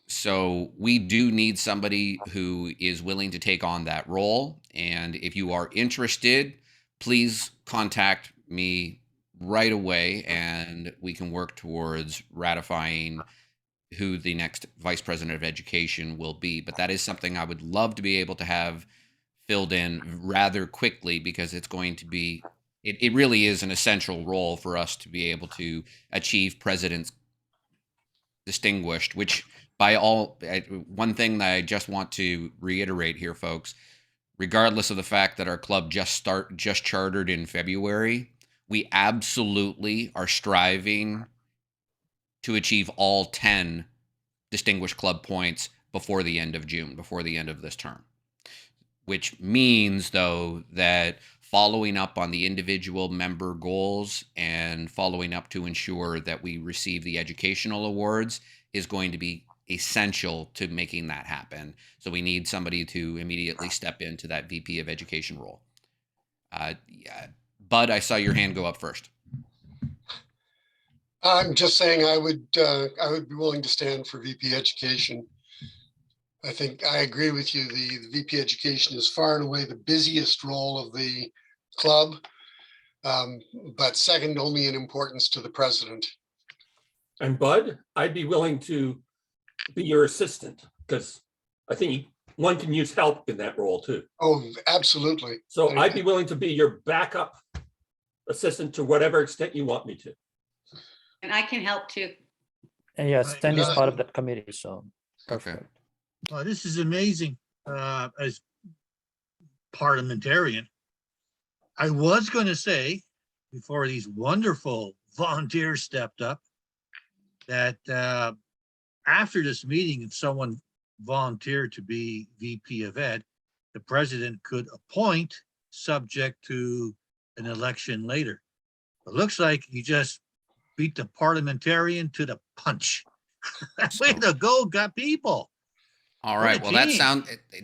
So we do need somebody who is willing to take on that role. And if you are interested, please contact me right away and we can work towards ratifying who the next Vice President of Education will be. But that is something I would love to be able to have filled in rather quickly, because it's going to be, it really is an essential role for us to be able to achieve President's Distinguished, which by all, one thing that I just want to reiterate here, folks, regardless of the fact that our club just chartered in February, we absolutely are striving to achieve all 10 Distinguished Club points before the end of June, before the end of this term. Which means, though, that following up on the individual member goals and following up to ensure that we receive the educational awards is going to be essential to making that happen. So we need somebody to immediately step into that VP of Education role. Bud, I saw your hand go up first. I'm just saying I would be willing to stand for VP Education. I think I agree with you. The VP Education is far and away the busiest role of the club, but second only in importance to the president. And Bud, I'd be willing to be your assistant, because I think one can use help in that role too. Oh, absolutely. So I'd be willing to be your backup assistant to whatever extent you want me to. And I can help too. And yes, Sandy is part of that committee, so perfect. Well, this is amazing. As parliamentarian, I was going to say, before these wonderful volunteers stepped up, that after this meeting, if someone volunteered to be VP of Ed, the president could appoint subject to an election later. It looks like you just beat the parliamentarian to the punch. Way to go, got people. All right. Well,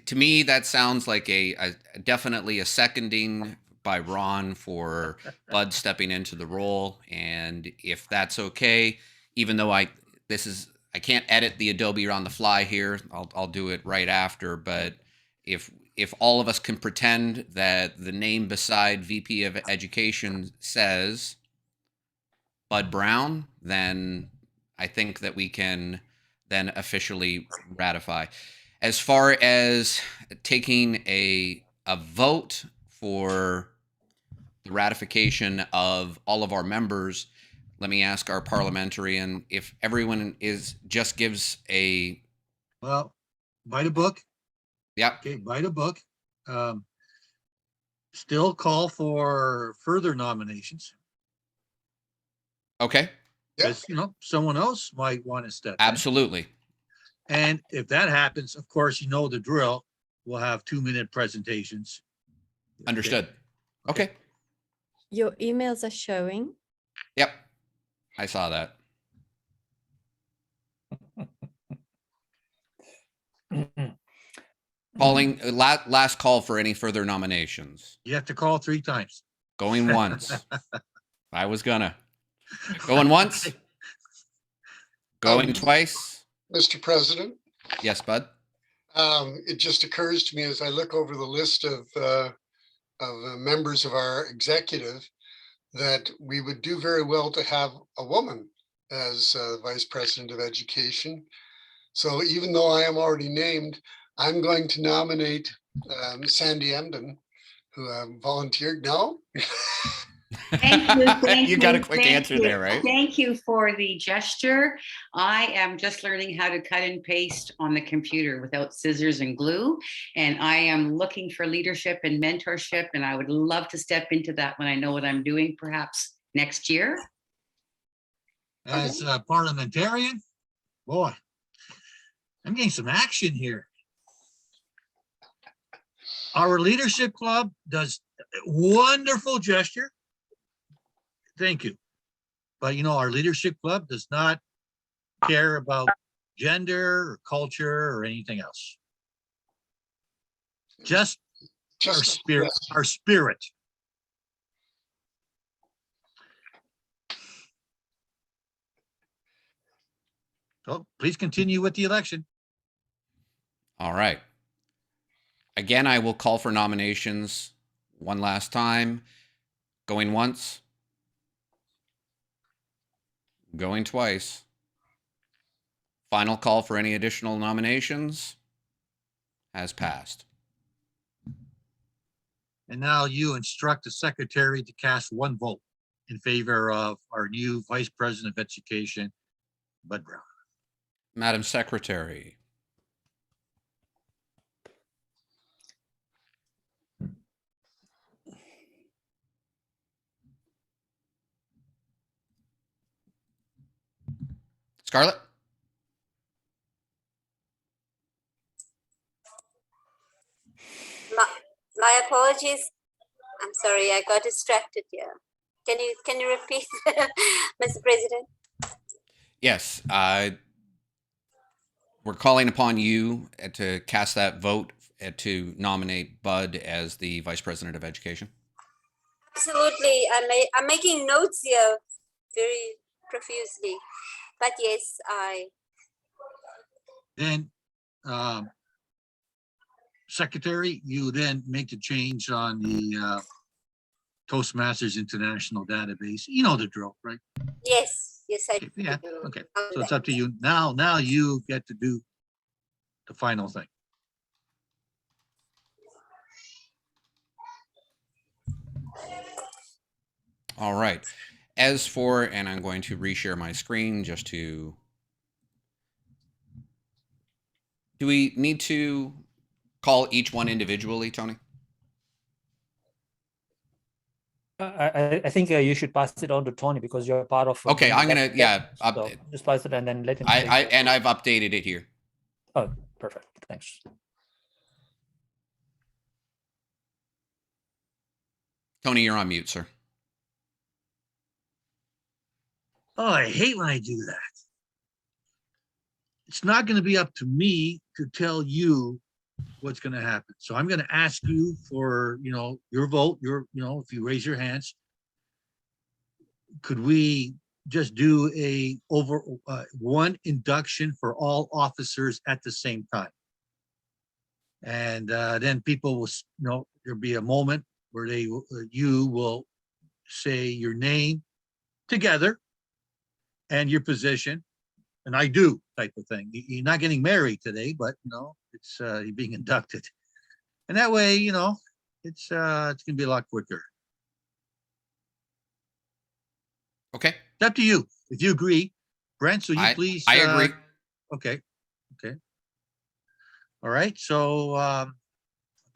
to me, that sounds like a definitely a seconding by Ron for Bud stepping into the role. And if that's okay, even though I can't edit the Adobe on the fly here, I'll do it right after. But if all of us can pretend that the name beside VP of Education says Bud Brown, then I think that we can then officially ratify. As far as taking a vote for the ratification of all of our members, let me ask our parliamentarian if everyone gives a... Well, by the book. Yeah. Okay, by the book. still call for further nominations. Okay, Because, someone else might want to step in. absolutely. And if that happens, of course, you know the drill. We'll have 2-minute presentations. Understood. Okay. Your emails are showing. Yep. I saw that. Calling last call for any further nominations. You have to call 3 times. Going once. I was gonna. Going once. Going twice. Mr. President, Yes, bud. it just occurs to me as I look over the list of members of our executive that we would do very well to have a woman as Vice President of Education. So even though I am already named, I'm going to nominate Sandy Emden, who volunteered. No? Thank you. Thank You got a quick thank answer you. there, right? Thank you for the gesture. I am just learning how to cut and paste on the computer without scissors and glue. And I am looking for leadership and mentorship. And I would love to step into that when I know what I'm doing, perhaps next year. As a parliamentarian, boy, I'm getting some action here. Our leadership club does a wonderful gesture. Thank you. But our leadership club does not care about gender or culture or anything else. Just our spirit, our spirit. So please continue with the election. All right. Again, I will call for nominations one last time. Going once. Going twice. Final call for any additional nominations has passed. And now you instruct the secretary to cast 1 vote in favor of our new Vice President of Education, Bud Brown. Madam Secretary. Scarlett? My apologies. I'm sorry, I got distracted here. Can you repeat, Mr. President? Yes. We're calling upon you to cast that vote to nominate Bud as the Vice President of Education. Absolutely. I'm making notes here very profusely. But yes, Then, Secretary, you then make the change on the Toastmasters International database. You know the drill, right? yes, I Yeah, do. okay. So it's up to you. Now you get to do the final thing. All right. As for, and I'm going to reshare my screen just to, do we need to call each one individually, Tony? I think you should pass it on to Tony because you're part of. Okay, I'm gonna, yeah. So just pass it and then let him. And I've updated it here. Oh, perfect. Thanks. Tony, you're on mute, sir. Oh, I hate when I do that. It's not going to be up to me to tell you what's going to happen. So I'm going to ask you for, your vote, if you raise your hands, could we just do one induction for all officers at the same time? And then people will, there'll be a moment where you will say your name together and your position, and I do type of thing. You're not getting married today, but it's you're being inducted, and that way, it's gonna be a lot quicker. Okay. It's up to you if you agree, Brent. So you please. I agree. Okay. All right. So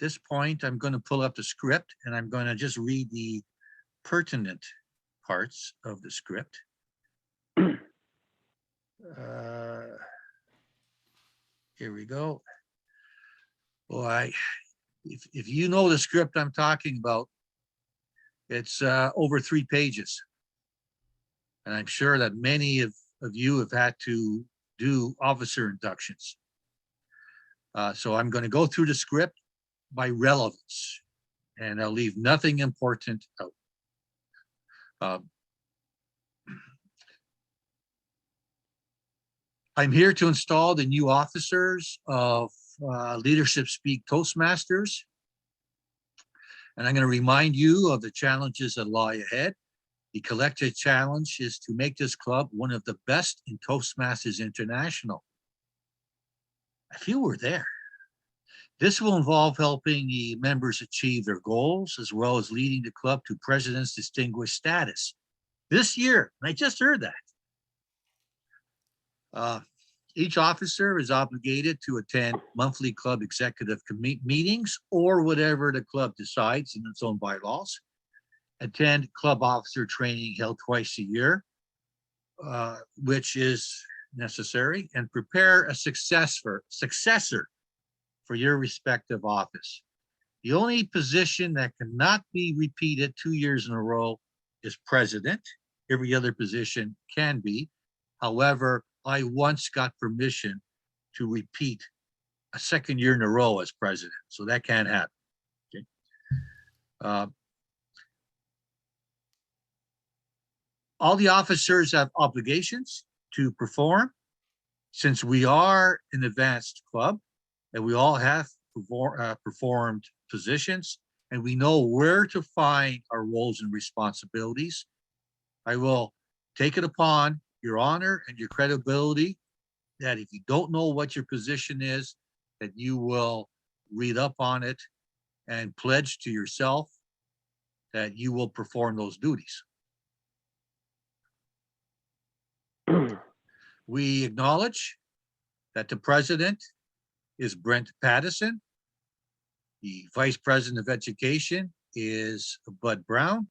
this point, I'm going to pull up the script and I'm going to just read the pertinent parts of the script. Here we go. Boy, if you know the script I'm talking about, it's over 3 pages. And I'm sure that many of you have had to do officer inductions. So I'm going to go through the script by relevance, and I'll leave nothing important out. I'm here to install the new officers of Leadership Speak Toastmasters. And I'm going to remind you of the challenges that lie ahead. The collective challenge is to make this club one of the best in Toastmasters International. I feel we're there. This will involve helping the members achieve their goals, as well as leading the club to President's Distinguished status this year. And I just heard that. Each officer is obligated to attend monthly club executive meetings or whatever the club decides in its own bylaws. Attend club officer training held twice a year, which is necessary, and prepare a successor for your respective office. The only position that cannot be repeated 2 years in a row is president. Every other position can be. However, I once got permission to repeat a 2nd year in a row as president, so that can't happen. Okay. All the officers have obligations to perform. Since we are an advanced club and we all have performed positions and we know where to find our roles and responsibilities, I will take it upon your honor and your credibility that if you don't know what your position is, that you will read up on it and pledge to yourself that you will perform those duties. We acknowledge that the president is Brent Pattison. The vice president of education is Bud Brown.